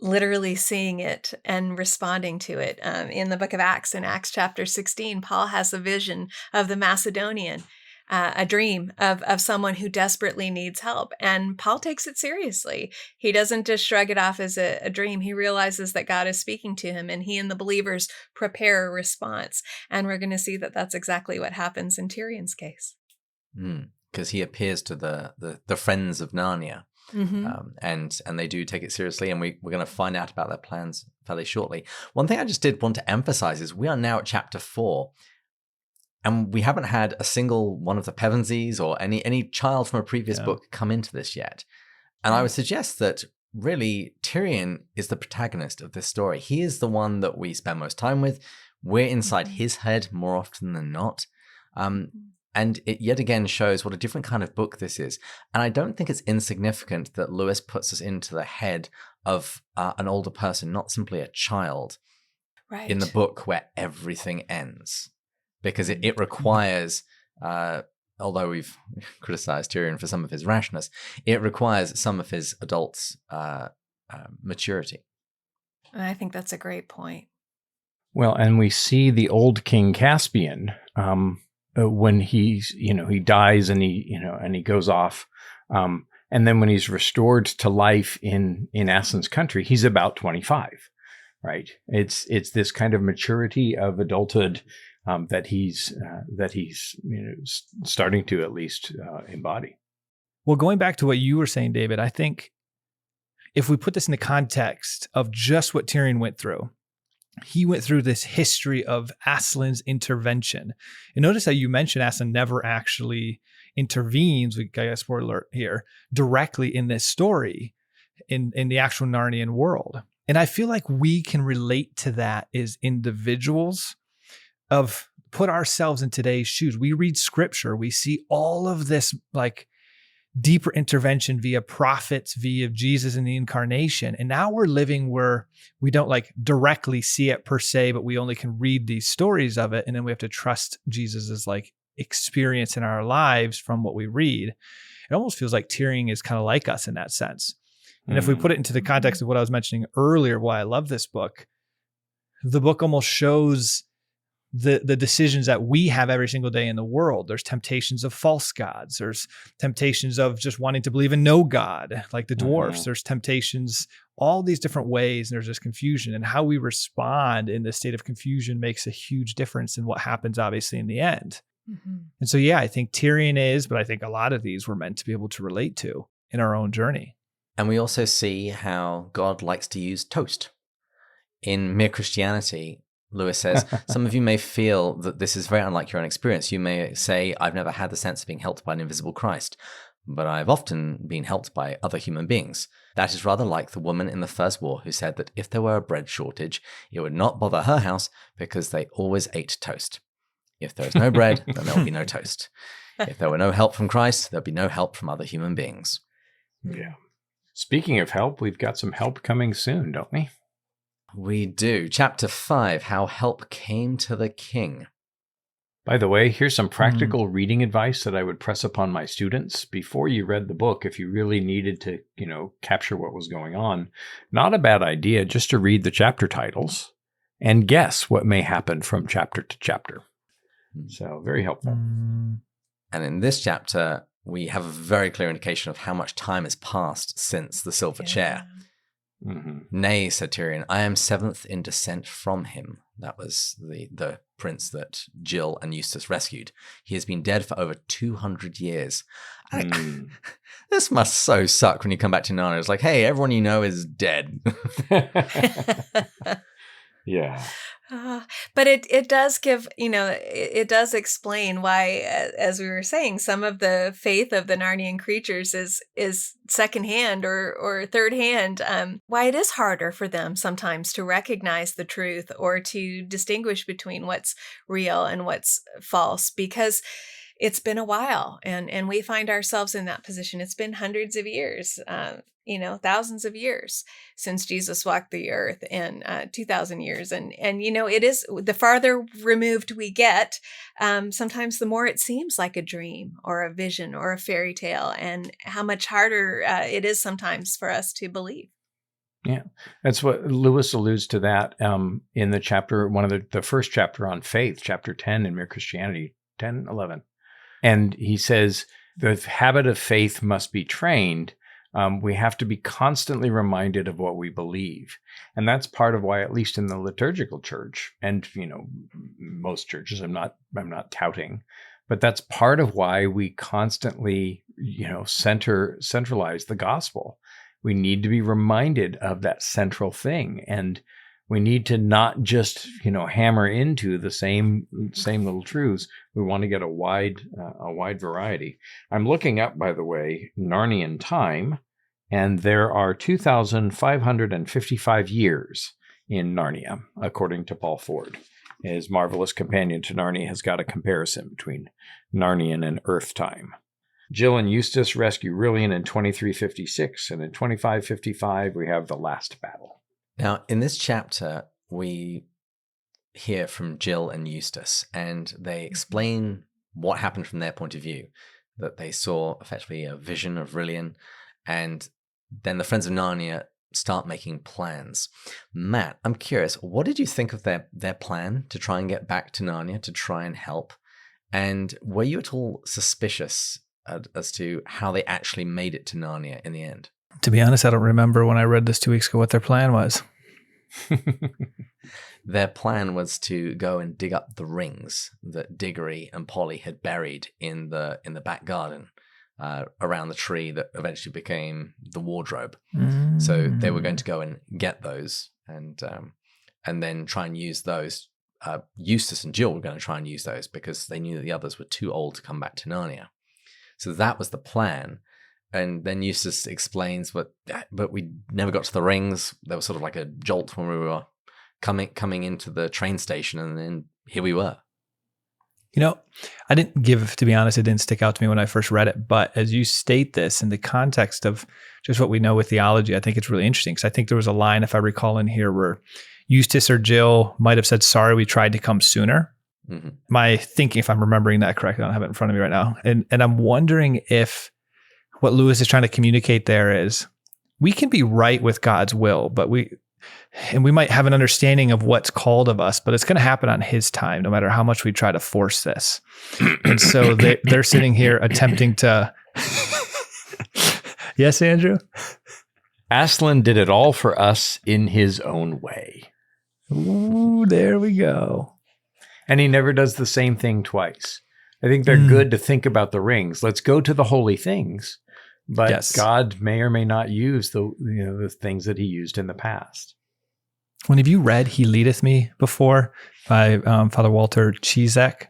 literally seeing it and responding to it. In the book of Acts, in Acts chapter 16, Paul has a vision of the Macedonian, a dream of someone who desperately needs help. And Paul takes it seriously. He doesn't just shrug it off as a dream. He realizes that God is speaking to him, and he and the believers prepare a response. And we're going to see that that's exactly what happens in Tyrion's case. Because he appears to the friends of Narnia. And they do take it seriously, and we're going to find out about their plans fairly shortly. One thing I just did want to emphasize is we are now at chapter 4. And we haven't had a single one of the Pevensies or any child from a previous book come into this yet. And I would suggest that really Tyrion is the protagonist of this story. He is the one that we spend most time with. We're inside his head more often than not. And it yet again shows what a different kind of book this is. And I don't think it's insignificant that Lewis puts us into the head of an older person, not simply a child, in the book where everything ends. Because it requires, although we've criticized Tyrion for some of his rashness, it requires some of his adult's maturity. I think that's a great point. Well, and we see the old King Caspian when he dies and he goes off, and then when he's restored to life in Aslan's country, he's about 25. right? It's this kind of maturity of adulthood that he's starting to at least embody. Well, going back to what you were saying, David, I think if we put this in the context of just what Tyrion went through, he went through this history of Aslan's intervention. And notice how you mentioned Aslan never actually intervenes, we got a spoiler alert here, directly in this story, in the actual Narnian world. And I feel like we can relate to that as individuals, of put ourselves in today's shoes. We read scripture, we see all of this like deeper intervention via prophets, via Jesus and the incarnation. And now we're living where we don't like directly see it per se, but we only can read these stories of it. And then we have to trust Jesus's like experience in our lives from what we read. It almost feels like Tyrion is kind of like us in that sense. And if we put it into the context of what I was mentioning earlier, why I love this book, the book almost shows the decisions that we have every single day in the world. There's temptations of false gods. There's temptations of just wanting to believe in no God, like the dwarves. There's temptations, all these different ways. And there's this confusion, and how we respond in this state of confusion makes a huge difference in what happens, obviously, in the end. Mm-hmm. And so, yeah, I think Tyrion is, but I think a lot of these we're meant to be able to relate to in our own journey. And we also see how God likes to use toast. In Mere Christianity, Lewis says, some of you may feel that this is very unlike your own experience. You may say, I've never had the sense of being helped by an invisible Christ, but I've often been helped by other human beings. That is rather like the woman in the First War who said that if there were a bread shortage, it would not bother her house because they always ate toast. If there is no bread, then there will be no toast. If there were no help from Christ, there'll be no help from other human beings. Yeah. Speaking of help, we've got some help coming soon, don't we? We do. Chapter 5, How Help Came to the King. By the way, here's some practical reading advice that I would press upon my students before you read the book. If you really needed to, capture what was going on, not a bad idea just to read the chapter titles and guess what may happen from chapter to chapter. So very helpful. And in this chapter, we have a very clear indication of how much time has passed since the silver chair. Mm-hmm. Nay, said Tyrion, I am seventh in descent from him. That was the prince that Jill and Eustace rescued. He has been dead for over 200 years. This must so suck when you come back to Narnia. It's like, hey, everyone you know is dead. Yeah. But it does give, it does explain why, as we were saying, some of the faith of the Narnian creatures is secondhand or third hand. Why it is harder for them sometimes to recognize the truth or to distinguish between what's real and what's false, because it's been a while and we find ourselves in that position. It's been hundreds of years, thousands of years since Jesus walked the earth, and 2,000 years. And it is, the farther removed we get, sometimes the more it seems like a dream or a vision or a fairy tale, and how much harder it is sometimes for us to believe. Yeah, that's what Lewis alludes to that in the chapter, one of the first chapter on faith, chapter 10 in Mere Christianity, 10, 11. And he says the habit of faith must be trained. We have to be constantly reminded of what we believe. And that's part of why, at least in the liturgical church, and, most churches, I'm not touting, but that's part of why we constantly, centralize the gospel. We need to be reminded of that central thing. And we need to not just, hammer into the same little truths. We want to get a wide variety. I'm looking up, by the way, Narnian time, and there are 2,555 years in Narnia, according to Paul Ford. His marvelous companion to Narnia has got a comparison between Narnian and Earth time. Jill and Eustace rescue Rillian in 2356, and in 2555 we have the last battle. Now, in this chapter, we hear from Jill and Eustace, and they explain what happened from their point of view, that they saw effectively a vision of Rillian, and then the Friends of Narnia start making plans. Matt, I'm curious, what did you think of their plan to try and get back to Narnia, to try and help? And were you at all suspicious as to how they actually made it to Narnia in the end? To be honest, I don't remember when I read this 2 weeks ago what their plan was. Their plan was to go and dig up the rings that Diggory and Polly had buried in the back garden around the tree that eventually became the wardrobe. So they were going to go and get those and then try and use those. Eustace and Jill were going to try and use those because they knew that the others were too old to come back to Narnia. So that was the plan. And then Eustace explains, but we never got to the rings. There was sort of like a jolt when we were coming into the train station, and then here we were. I didn't to be honest, it didn't stick out to me when I first read it. But as you state this in the context of just what we know with theology, I think it's really interesting because I think there was a line, if I recall in here, where Eustace or Jill might have said, "Sorry, we tried to come sooner." Mm-hmm. My thinking, if I'm remembering that correctly, I don't have it in front of me right now. And I'm wondering if what Lewis is trying to communicate there is we can be right with God's will, but we might have an understanding of what's called of us, but it's going to happen on his time, no matter how much we try to force this. And so they're sitting here attempting to... Yes, Andrew? Aslan did it all for us in his own way. Ooh, there we go. And he never does the same thing twice. I think they're good to think about the rings. Let's go to the holy things. But yes, God may or may not use the things that he used in the past. When have you read He Leadeth Me before by Father Walter Czizek?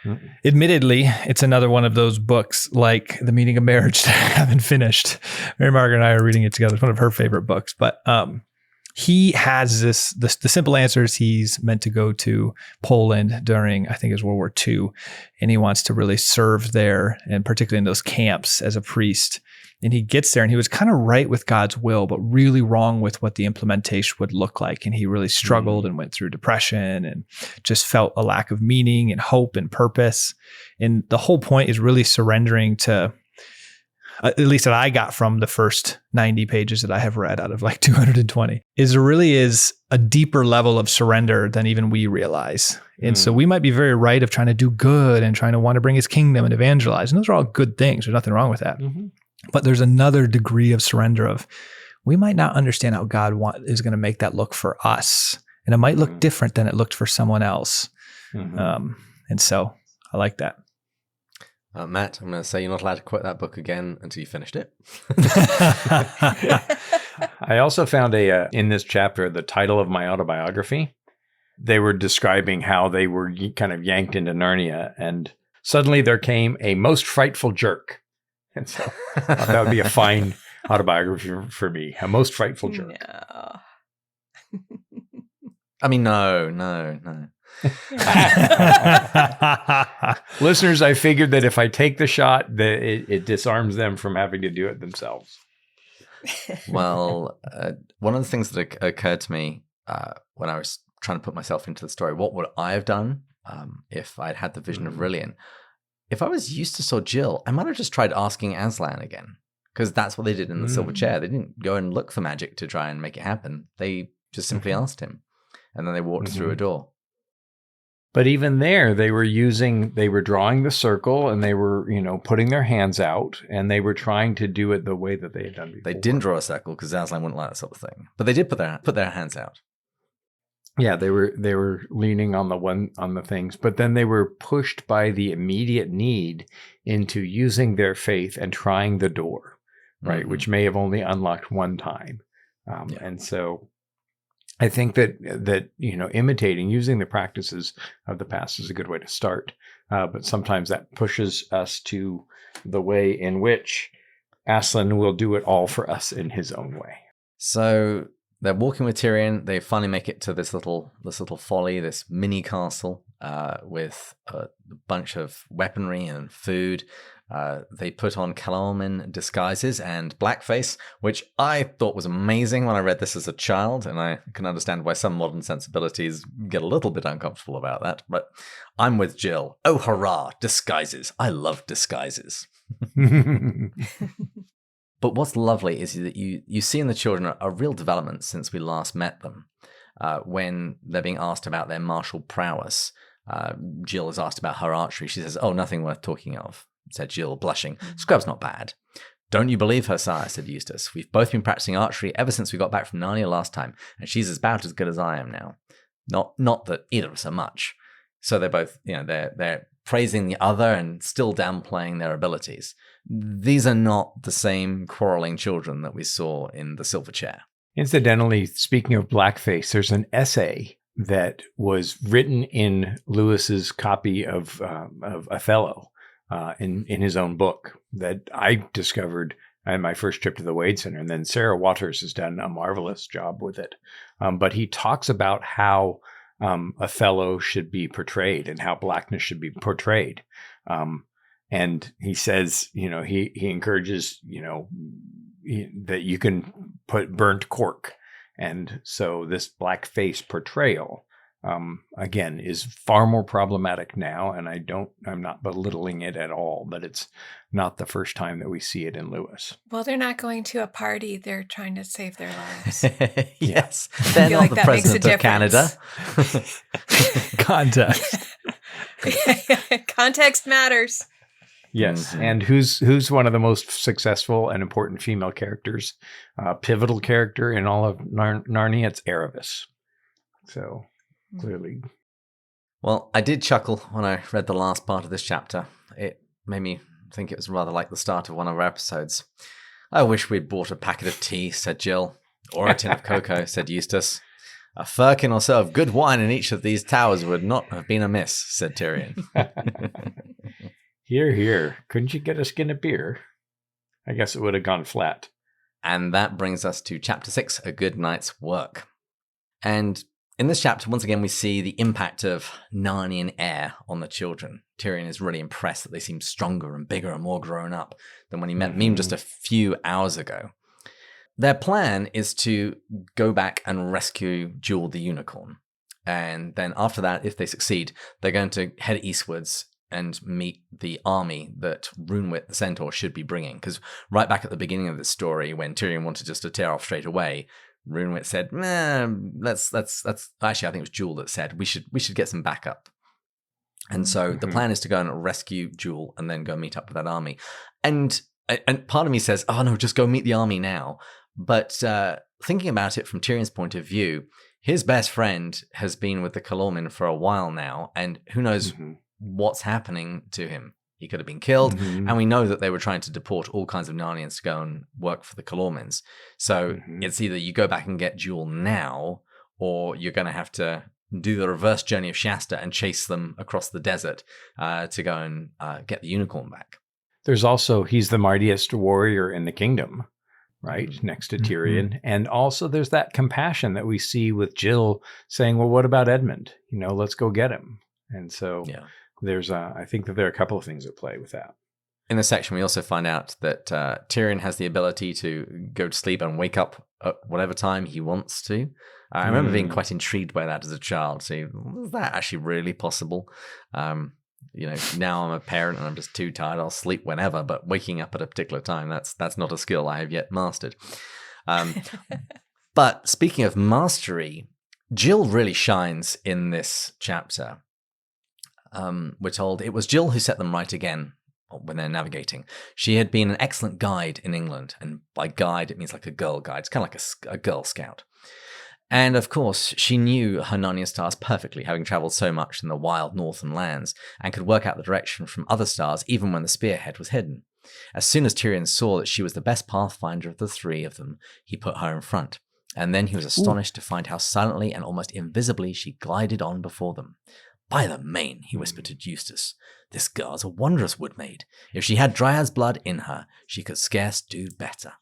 Mm-hmm. Admittedly, it's another one of those books like The Meaning of Marriage that I haven't finished. Mary Margaret and I are reading it together. It's one of her favorite books. But he has the simple answer is he's meant to go to Poland during, I think it was World War II, and he wants to really serve there, and particularly in those camps as a priest. And he gets there and he was kind of right with God's will, but really wrong with what the implementation would look like. And he really struggled and went through depression and just felt a lack of meaning and hope and purpose. And the whole point is really surrendering to, at least that I got from the first 90 pages that I have read out of like 220, is there really is a deeper level of surrender than even we realize. And so we might be very right of trying to do good and trying to want to bring his kingdom and evangelize. And those are all good things. There's nothing wrong with that. Mm-hmm. But there's another degree of surrender of we might not understand how God is going to make that look for us. And it might look different than it looked for someone else. Mm-hmm. And so I like that. Matt, I'm going to say you're not allowed to quote that book again until you finished it. I also found in this chapter, the title of my autobiography, they were describing how they were kind of yanked into Narnia, and suddenly there came a most frightful jerk. And so that would be a fine autobiography for me, a most frightful jerk. No. I mean, no. Listeners, I figured that if I take the shot, that it disarms them from having to do it themselves. Well, one of the things that occurred to me when I was trying to put myself into the story, what would I have done if I'd had the vision of Rillian? If I was Eustace or Jill, I might have just tried asking Aslan again, because that's what they did in the Silver Chair. They didn't go and look for magic to try and make it happen. They just simply asked him, and then they walked through a door. But even there, they were drawing the circle, and they were, putting their hands out, and they were trying to do it the way that they had done before. They didn't draw a circle because Aslan wouldn't like that sort of thing, but they did put their hands out. Yeah, they were leaning on the things, but then they were pushed by the immediate need into using their faith and trying the door, right? Mm-hmm. Which may have only unlocked one time. And so I think that imitating, using the practices of the past is a good way to start. But sometimes that pushes us to the way in which Aslan will do it all for us in his own way. So they're walking with Tyrion. They finally make it to this little folly, this mini castle with a bunch of weaponry and food. They put on Calormen disguises and blackface, which I thought was amazing when I read this as a child, and I can understand why some modern sensibilities get a little bit uncomfortable about that. But I'm with Jill. Oh, hurrah, disguises. I love disguises. But what's lovely is that you see in the children a real development since we last met them. When they're being asked about their martial prowess, Jill is asked about her archery. She says, "Oh, nothing worth talking of," said Jill, blushing. "Scrub's not bad." "Don't you believe her, sire?" said Eustace. "We've both been practicing archery ever since we got back from Narnia last time, and she's about as good as I am now. Not that either of us are much." So they're both, they're praising the other and still downplaying their abilities. These are not the same quarreling children that we saw in the Silver Chair. Incidentally, speaking of blackface, there's an essay that was written in Lewis's copy of Othello in his own book that I discovered on my first trip to the Wade Center. And then Sarah Waters has done a marvelous job with it. But he talks about how Othello should be portrayed and how blackness should be portrayed. And he says, he encourages, that you can put burnt cork. And so this blackface portrayal, again, is far more problematic now. And I'm not belittling it at all, but it's not the first time that we see it in Lewis. Well, they're not going to a party. They're trying to save their lives. Yes. They're not the president of Canada. Context. Context matters. Yes, and who's one of the most successful and important female characters, pivotal character in all of Narnia? It's Erebus. So clearly, well, I did chuckle when I read the last part of this chapter. It made me think it was rather like the start of one of our episodes. "I wish we'd bought a packet of tea," said Jill. "Or a tin of cocoa," said Eustace. "A firkin or so of good wine in each of these towers would not have been amiss," said Tyrion. Here, here. Couldn't you get a skin of beer? I guess it would have gone flat. And that brings us to Chapter 6, A Good Night's Work. And in this chapter, once again, we see the impact of Narnian air on the children. Tyrion is really impressed that they seem stronger and bigger and more grown up than when he met Meme just a few hours ago. Their plan is to go back and rescue Jewel the Unicorn. And then after that, if they succeed, they're going to head eastwards and meet the army that Runewit the Centaur should be bringing. Because right back at the beginning of the story, when Tyrion wanted just to tear off straight away, Runewit said, let's actually, I think it was Jewel that said, we should get some backup. And so the plan is to go and rescue Jewel and then go meet up with that army. And part of me says, oh no, just go meet the army now. But thinking about it from Tyrion's point of view, his best friend has been with the Calormen for a while now, and who knows what's happening to him. He could have been killed, and we know that they were trying to deport all kinds of Narnians to go and work for the Calormens. So it's either you go back and get Jewel now, or you're going to have to do the reverse journey of Shasta and chase them across the desert to go and get the unicorn back. There's also, he's the mightiest warrior in the kingdom, right? Next to Tyrion. And also there's that compassion that we see with Jill saying, well, what about Edmund? Let's go get him. And so there's, I think that there are a couple of things at play with that. In this section, we also find out that Tyrion has the ability to go to sleep and wake up at whatever time he wants to. I remember being quite intrigued by that as a child. So, is that actually really possible? Now I'm a parent and I'm just too tired. I'll sleep whenever, but waking up at a particular time, that's not a skill I have yet mastered. But speaking of mastery, Jill really shines in this chapter. We're told it was Jill who set them right again when they're navigating. She had been an excellent guide in England, and by guide, it means like a girl guide. It's kind of like a Girl Scout. And of course, she knew her Narnia stars perfectly, having traveled so much in the wild northern lands, and could work out the direction from other stars even when the spearhead was hidden. As soon as Tyrion saw that she was the best pathfinder of the three of them, he put her in front. And then he was astonished to find how silently and almost invisibly she glided on before them. By the main, he whispered to Eustace, this girl's a wondrous woodmaid. If she had Dryad's blood in her, she could scarce do better.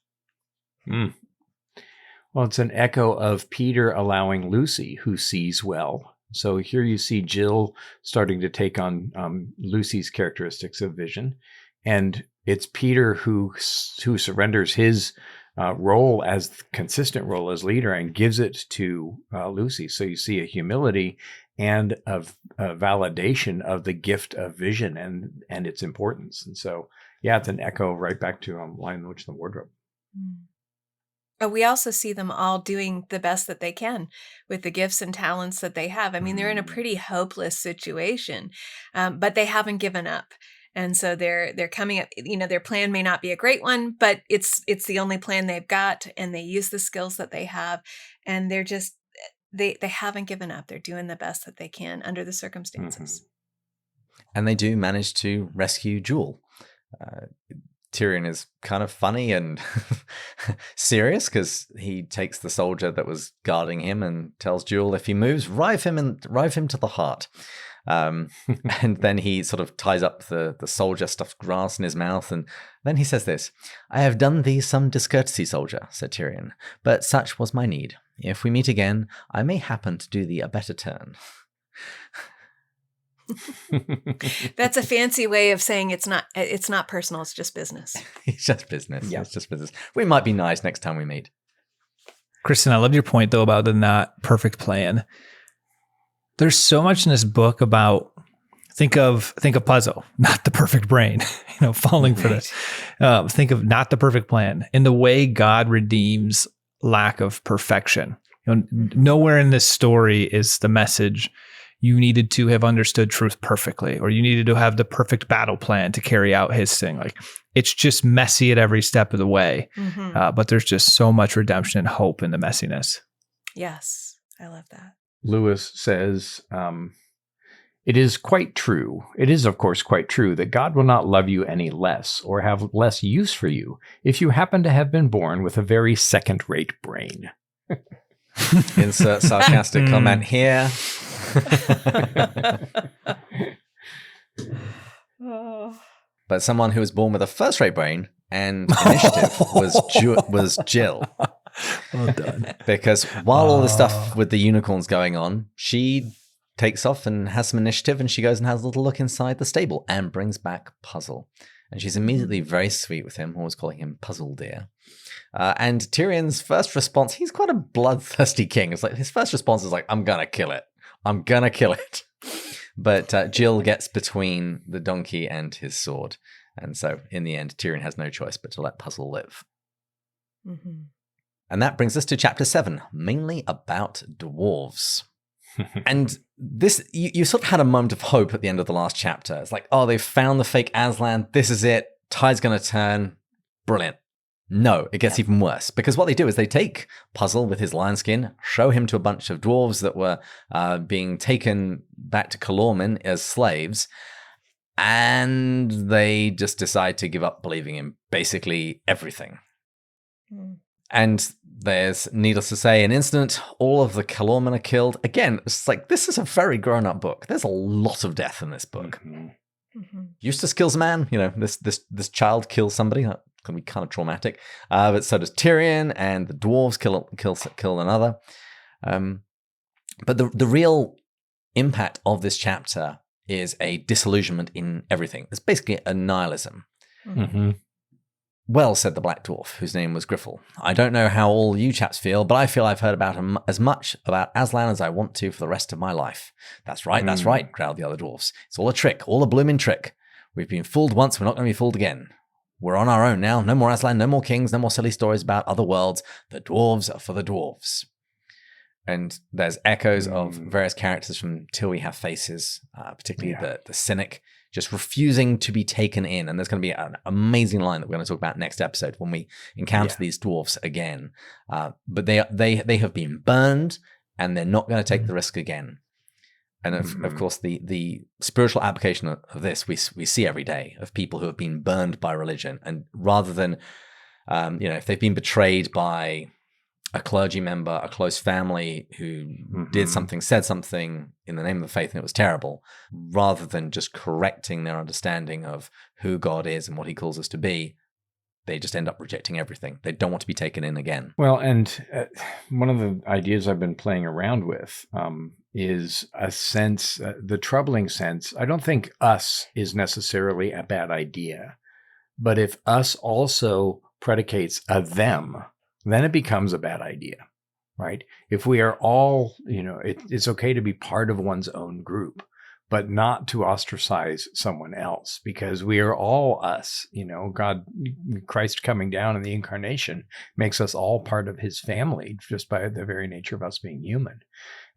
Well, it's an echo of Peter allowing Lucy, who sees well. So here you see Jill starting to take on Lucy's characteristics of vision. And it's Peter who surrenders his consistent role as leader and gives it to Lucy. So you see a humility and a validation of the gift of vision and its importance. And so, it's an echo right back to Lion, the Witch, and the Wardrobe. We also see them all doing the best that they can with the gifts and talents that they have. I mean, they're in a pretty hopeless situation, but they haven't given up. And so they're coming up, their plan may not be a great one, but it's the only plan they've got, and they use the skills that they have, and they're just they haven't given up. They're doing the best that they can under the circumstances. And they do manage to rescue Jewel. Tyrion is kind of funny and serious because he takes the soldier that was guarding him and tells Jewel if he moves, rive him to the heart. And then he sort of ties up the soldier, stuffs grass in his mouth, and then he says this: "I have done thee some discourtesy, soldier," said Tyrion, "but such was my need. If we meet again, I may happen to do thee a better turn." That's a fancy way of saying it's not personal, it's just business. It's just business. Yeah, it's just business. We might be nice next time we meet. Christin, I loved your point though about the not perfect plan. There's so much in this book about think of puzzle, not the perfect brain, falling for this. Think of not the perfect plan, and the way God redeems lack of perfection. Nowhere in this story is the message you needed to have understood truth perfectly, or you needed to have the perfect battle plan to carry out his thing. Like, it's just messy at every step of the way. But there's just so much redemption and hope in the messiness. Yes, I love that. Lewis says, it is quite true. It is, of course, quite true that God will not love you any less or have less use for you if you happen to have been born with a very second-rate brain. Insert sarcastic comment here. But someone who was born with a first-rate brain and initiative was Jill. Well done. Because while all this stuff with the unicorns going on, she takes off and has some initiative, and she goes and has a little look inside the stable and brings back Puzzle. And she's immediately very sweet with him, always calling him Puzzle Dear. And Tyrion's first response, he's quite a bloodthirsty king. It's like his first response is like, I'm gonna kill it. I'm gonna kill it. But Jill gets between the donkey and his sword. And so in the end, Tyrion has no choice but to let Puzzle live. And that brings us to chapter 7, mainly about dwarves. And this, you sort of had a moment of hope at the end of the last chapter. It's like, oh, they've found the fake Aslan. This is it. Tide's going to turn. Brilliant. No, it gets even worse. Because what they do is they take Puzzle with his lion skin, show him to a bunch of dwarves that were being taken back to Calormen as slaves, and they just decide to give up believing in basically everything. And there's, needless to say, an instant, all of the Calormen are killed. Again, it's like, this is a very grown-up book. There's a lot of death in this book. Eustace kills a man. This child kills somebody. That can be kind of traumatic. But so does Tyrion, and the dwarves kill another. But the real impact of this chapter is a disillusionment in everything. It's basically a nihilism. Well, said the Black Dwarf, whose name was Griffle, I don't know how all you chaps feel, but I feel I've heard about as much about Aslan as I want to for the rest of my life. That's right, growled the other dwarfs. It's all a trick, all a blooming trick. We've been fooled once, we're not going to be fooled again. We're on our own now. No more Aslan, no more kings, no more silly stories about other worlds. The dwarves are for the dwarves. And there's echoes of various characters from Till We Have Faces, particularly the cynic, just refusing to be taken in. And there's going to be an amazing line that we're going to talk about next episode when we encounter these dwarfs again. But they have been burned, and they're not going to take the risk again. And of course, the spiritual application of this we see every day of people who have been burned by religion. And rather than, if they've been betrayed by a clergy member, a close family who did something, said something in the name of the faith, and it was terrible, rather than just correcting their understanding of who God is and what he calls us to be, they just end up rejecting everything. They don't want to be taken in again. Well, and one of the ideas I've been playing around with is a sense, the troubling sense. I don't think us is necessarily a bad idea, but if us also predicates a them, then it becomes a bad idea, right? If we are all, it's okay to be part of one's own group, but not to ostracize someone else, because we are all us. God, Christ coming down in the incarnation makes us all part of his family just by the very nature of us being human.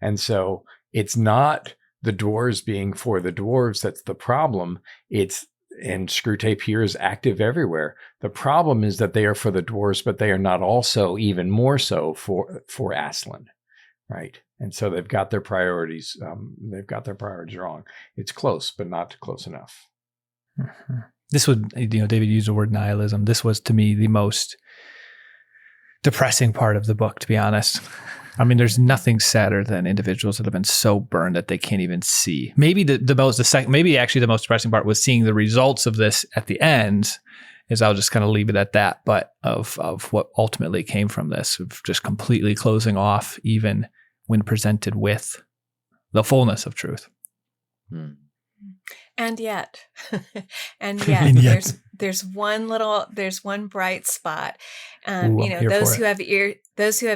And so it's not the dwarves being for the dwarves that's the problem. It's and Screwtape here is active everywhere. The problem is that they are for the dwarves, but they are not also even more so for Aslan, right? And so they've got their priorities. They've got their priorities wrong. It's close, but not close enough. Mm-hmm. This would, David used the word nihilism. This was, to me, the most depressing part of the book, to be honest. I mean, there's nothing sadder than individuals that have been so burned that they can't even see. Maybe the most depressing part was seeing the results of this at the end. Is I'll just kind of leave it at that. But of what ultimately came from this, of just completely closing off, even when presented with the fullness of truth. Hmm. And yet, there's one bright spot. Those who have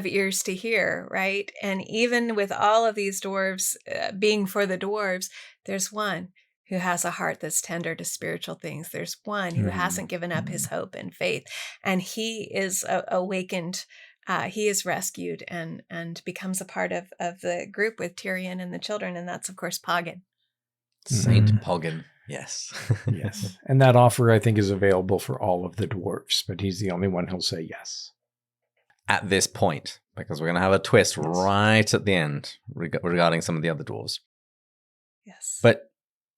ears to hear, right? And even with all of these dwarves being for the dwarves, there's one who has a heart that's tender to spiritual things. There's one who hasn't given up his hope and faith, and he is awakened. He is rescued and becomes a part of the group with Tyrion and the children, and that's of course Poggin. Saint Poggin, yes. Yes. And that offer, I think, is available for all of the dwarves, but he's the only one who'll say yes. At this point, because we're going to have a twist right at the end regarding some of the other dwarves. Yes. But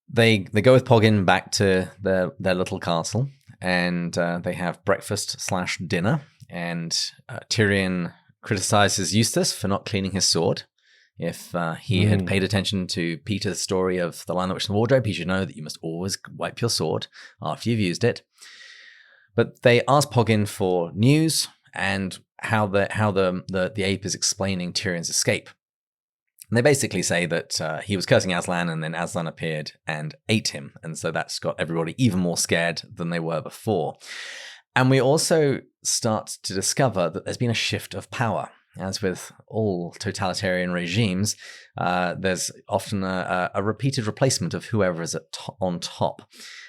they go with Poggin back to their little castle, and they have breakfast/dinner, and Tyrion criticizes Eustace for not cleaning his sword. If he had paid attention to Peter's story of the Lion, the Witch, and the Wardrobe, he should know that you must always wipe your sword after you've used it. But they ask Poggin for news and how the ape is explaining Tyrion's escape. And they basically say that he was cursing Aslan, and then Aslan appeared and ate him. And so that's got everybody even more scared than they were before. And we also start to discover that there's been a shift of power. As with all totalitarian regimes, there's often a repeated replacement of whoever is on top.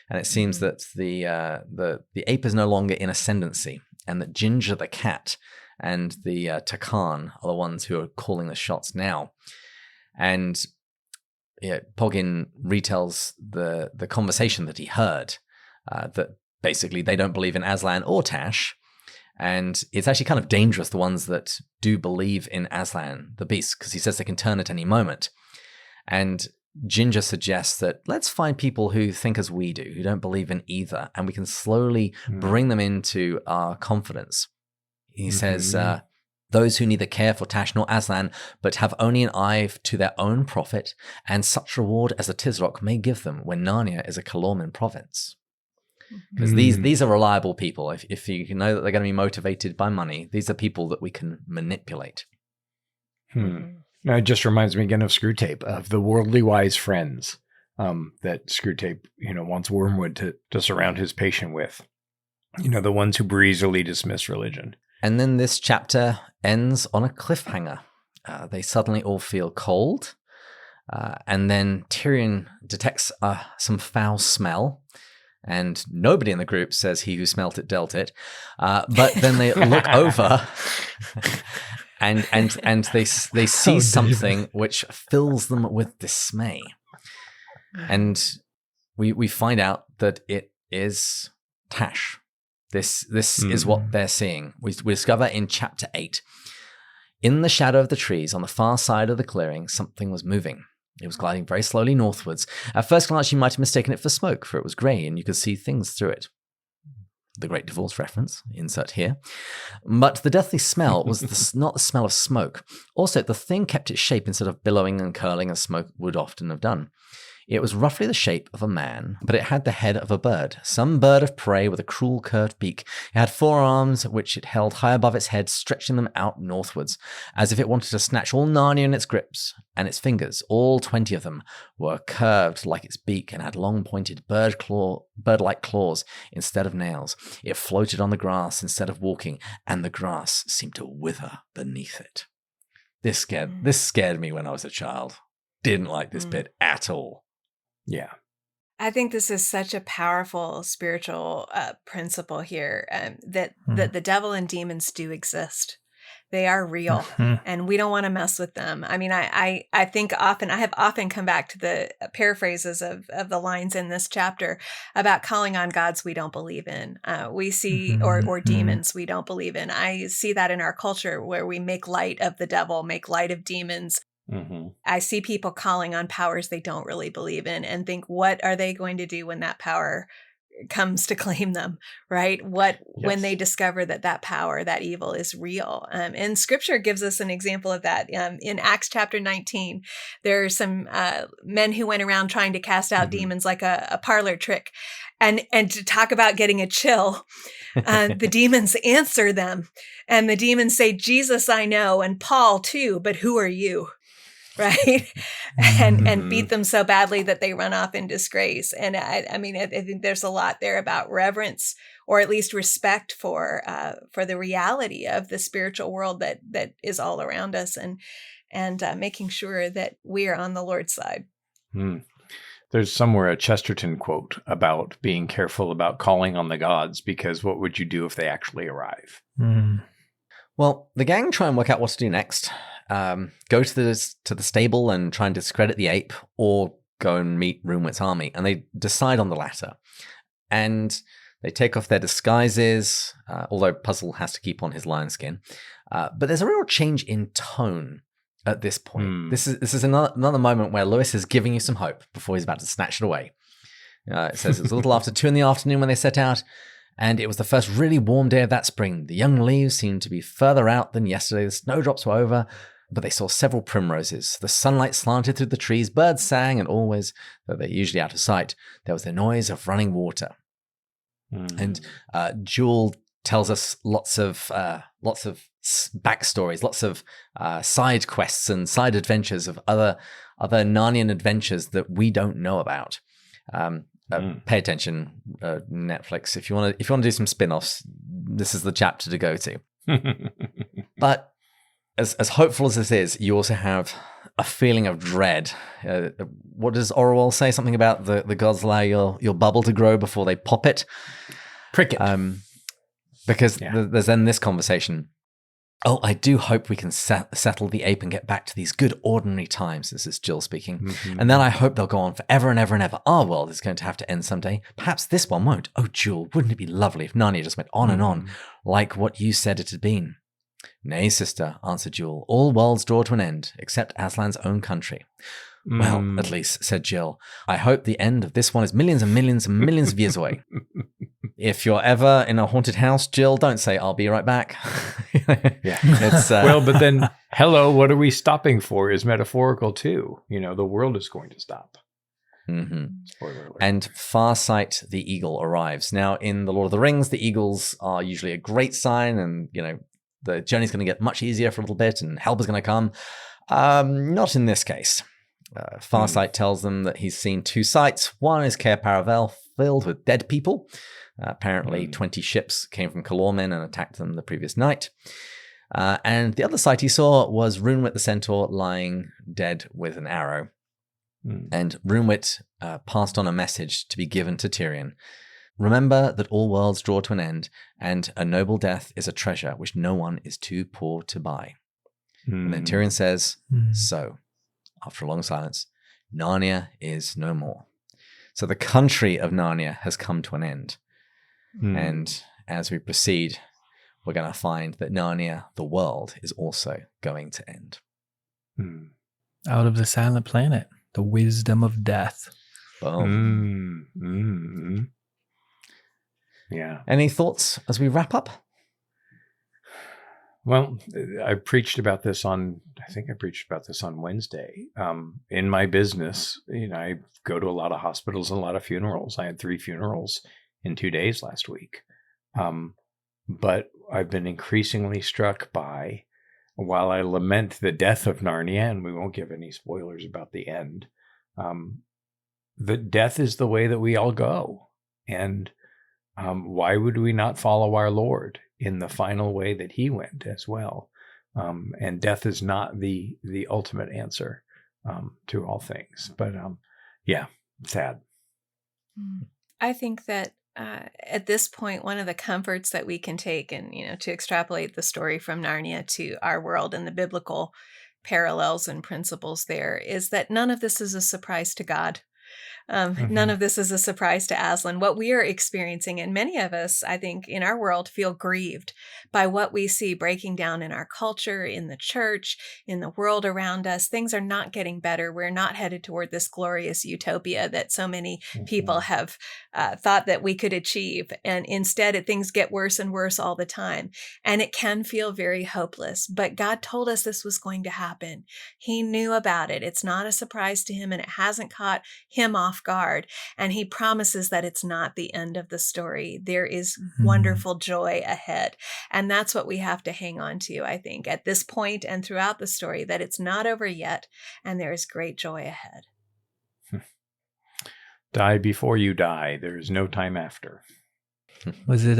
And it seems that the ape is no longer in ascendancy, and that Ginger the cat and the Takan are the ones who are calling the shots now. And Poggin retells the conversation that he heard, that basically they don't believe in Aslan or Tash. And it's actually kind of dangerous, the ones that do believe in Aslan, the beast, because he says they can turn at any moment. And Ginger suggests that let's find people who think as we do, who don't believe in either, and we can slowly bring them into our confidence. He says, those who neither care for Tash nor Aslan, but have only an eye to their own profit, and such reward as the Tisroc may give them when Narnia is a Calorman province. Because these are reliable people. If you know that they're going to be motivated by money, these are people that we can manipulate. Now, it just reminds me again of Screwtape, of the worldly wise friends that Screwtape, wants Wormwood to surround his patient with. The ones who breezily dismiss religion. And then this chapter ends on a cliffhanger. They suddenly all feel cold. And then Tyrion detects some foul smell. And nobody in the group says he who smelt it dealt it. But then they look over and they see something which fills them with dismay. And we find out that it is Tash. This is what they're seeing. We discover in chapter 8, in the shadow of the trees on the far side of the clearing, something was moving. It was gliding very slowly northwards. At first glance, you might have mistaken it for smoke, for it was grey and you could see things through it. The Great Divorce reference, insert here. But the deathly smell was not the smell of smoke. Also, the thing kept its shape instead of billowing and curling as smoke would often have done. It was roughly the shape of a man, but it had the head of a bird, some bird of prey with a cruel curved beak. It had 4 arms, which it held high above its head, stretching them out northwards, as if it wanted to snatch all Narnia in its grips, and its fingers, all 20 of them, were curved like its beak and had long pointed bird-like claws instead of nails. It floated on the grass instead of walking, and the grass seemed to wither beneath it. This scared me when I was a child. Didn't like this bit at all. Yeah. I think this is such a powerful spiritual principle here, that the devil and demons do exist. They are real, and we don't want to mess with them. I mean, I think I have often come back to the paraphrases of the lines in this chapter about calling on gods we don't believe in. We see, or demons we don't believe in. I see that in our culture where we make light of the devil, make light of demons. I see people calling on powers they don't really believe in and think, what are they going to do when that power comes to claim them, right? When they discover that power, that evil is real. And scripture gives us an example of that. In Acts chapter 19, there are some men who went around trying to cast out demons like a parlor trick. And to talk about getting a chill, the demons answer them. And the demons say, Jesus, I know, and Paul too, but who are you? Right. And beat them so badly that they run off in disgrace. And I think there's a lot there about reverence, or at least respect for the reality of the spiritual world that is all around us, and making sure that we are on the Lord's side. There's somewhere a Chesterton quote about being careful about calling on the gods, because what would you do if they actually arrive? Well, the gang try and work out what to do next. Go to the stable and try and discredit the ape, or go and meet Runewit's army. And they decide on the latter. And they take off their disguises, although Puzzle has to keep on his lion skin. But there's a real change in tone at this point. This is another moment where Lewis is giving you some hope before he's about to snatch it away. It says it was a little after 2 PM when they set out, and it was the first really warm day of that spring. The young leaves seemed to be further out than yesterday. The snowdrops were over, but they saw several primroses. The sunlight slanted through the trees, birds sang, and always, though they're usually out of sight, there was the noise of running water. And Jewel tells us lots of backstories, lots of side quests and side adventures of other Narnian adventures that we don't know about. Pay attention, Netflix. If you want to do some spin-offs, this is the chapter to go to. But as hopeful as this is, you also have a feeling of dread. What does Orwell say? Something about the gods allow your bubble to grow before they pop it. Prick it. Because there's then this conversation. Oh, I do hope we can settle the ape and get back to these good ordinary times. This is Jill speaking. And then I hope they'll go on forever and ever and ever. Our world is going to have to end someday. Perhaps this one won't. Oh, Jewel, wouldn't it be lovely if Narnia just went on and on, like what you said it had been? Nay, sister, answered Jewel. All worlds draw to an end, except Aslan's own country. Well, at least, said Jill, I hope the end of this one is millions and millions and millions of years away. If you're ever in a haunted house, Jill, don't say, I'll be right back. It's, well, but then, hello, what are we stopping for is metaphorical too. The world is going to stop. Spoiler alert. And Farsight the eagle arrives. Now, in The Lord of the Rings, the eagles are usually a great sign, and, the journey's going to get much easier for a little bit, and help is going to come. Not in this case. Farsight tells them that he's seen 2 sights. One is Cair Paravel, filled with dead people. Apparently, 20 ships came from Calormen and attacked them the previous night. And the other sight he saw was Runewit the Centaur lying dead with an arrow. And Runewit passed on a message to be given to Tyrion. Remember that all worlds draw to an end, and a noble death is a treasure which no one is too poor to buy. And then Tyrion says, so, after a long silence, Narnia is no more. So the country of Narnia has come to an end. And as we proceed, we're going to find that Narnia, the world, is also going to end. Out of the silent planet, the wisdom of death. Boom. Yeah. Any thoughts as we wrap up? Well, I preached about this on Wednesday. In my business, I go to a lot of hospitals and a lot of funerals. I had 3 funerals in 2 days last week. But I've been increasingly struck by, while I lament the death of Narnia, and we won't give any spoilers about the end, that death is the way that we all go. And why would we not follow our Lord in the final way that he went as well? And death is not the ultimate answer to all things. But sad. I think that at this point, one of the comforts that we can take and, to extrapolate the story from Narnia to our world and the biblical parallels and principles there is that none of this is a surprise to God. None of this is a surprise to Aslan. What we are experiencing, and many of us, I think, in our world feel grieved by what we see breaking down in our culture, in the church, in the world around us. Things are not getting better. We're not headed toward this glorious utopia that so many people have thought that we could achieve. And instead, things get worse and worse all the time. And it can feel very hopeless. But God told us this was going to happen. He knew about it. It's not a surprise to him, and it hasn't caught him off guard. And he promises that it's not the end of the story. There is wonderful joy ahead. And that's what we have to hang on to, I think, at this point and throughout the story, that it's not over yet, and there is great joy ahead. Die before you die. There is no time after. Was it,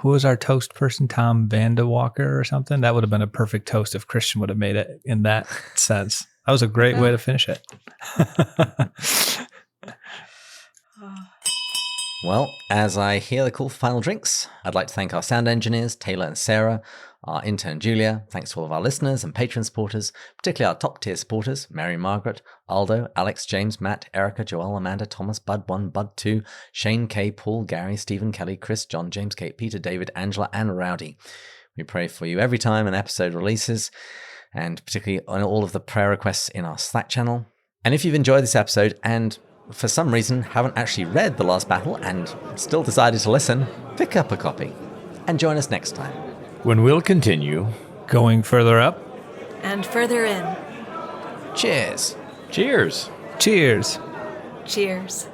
who was our toast person? Tom Vandewalker or something? That would have been a perfect toast if Christian would have made it in that sense. That was a great way to finish it. Well, as I hear the call for final drinks, I'd like to thank our sound engineers, Taylor and Sarah, our intern, Julia. Thanks to all of our listeners and Patreon supporters, particularly our top-tier supporters, Mary Margaret, Aldo, Alex, James, Matt, Erica, Joel, Amanda, Thomas, Bud1, Bud2, Shane, K, Paul, Gary, Stephen, Kelly, Chris, John, James, Kate, Peter, David, Angela, and Rowdy. We pray for you every time an episode releases, and particularly on all of the prayer requests in our Slack channel. And if you've enjoyed this episode and for some reason haven't actually read The Last Battle and still decided to listen, pick up a copy and join us next time, when we'll continue going further up and further in. Cheers. Cheers. Cheers. Cheers.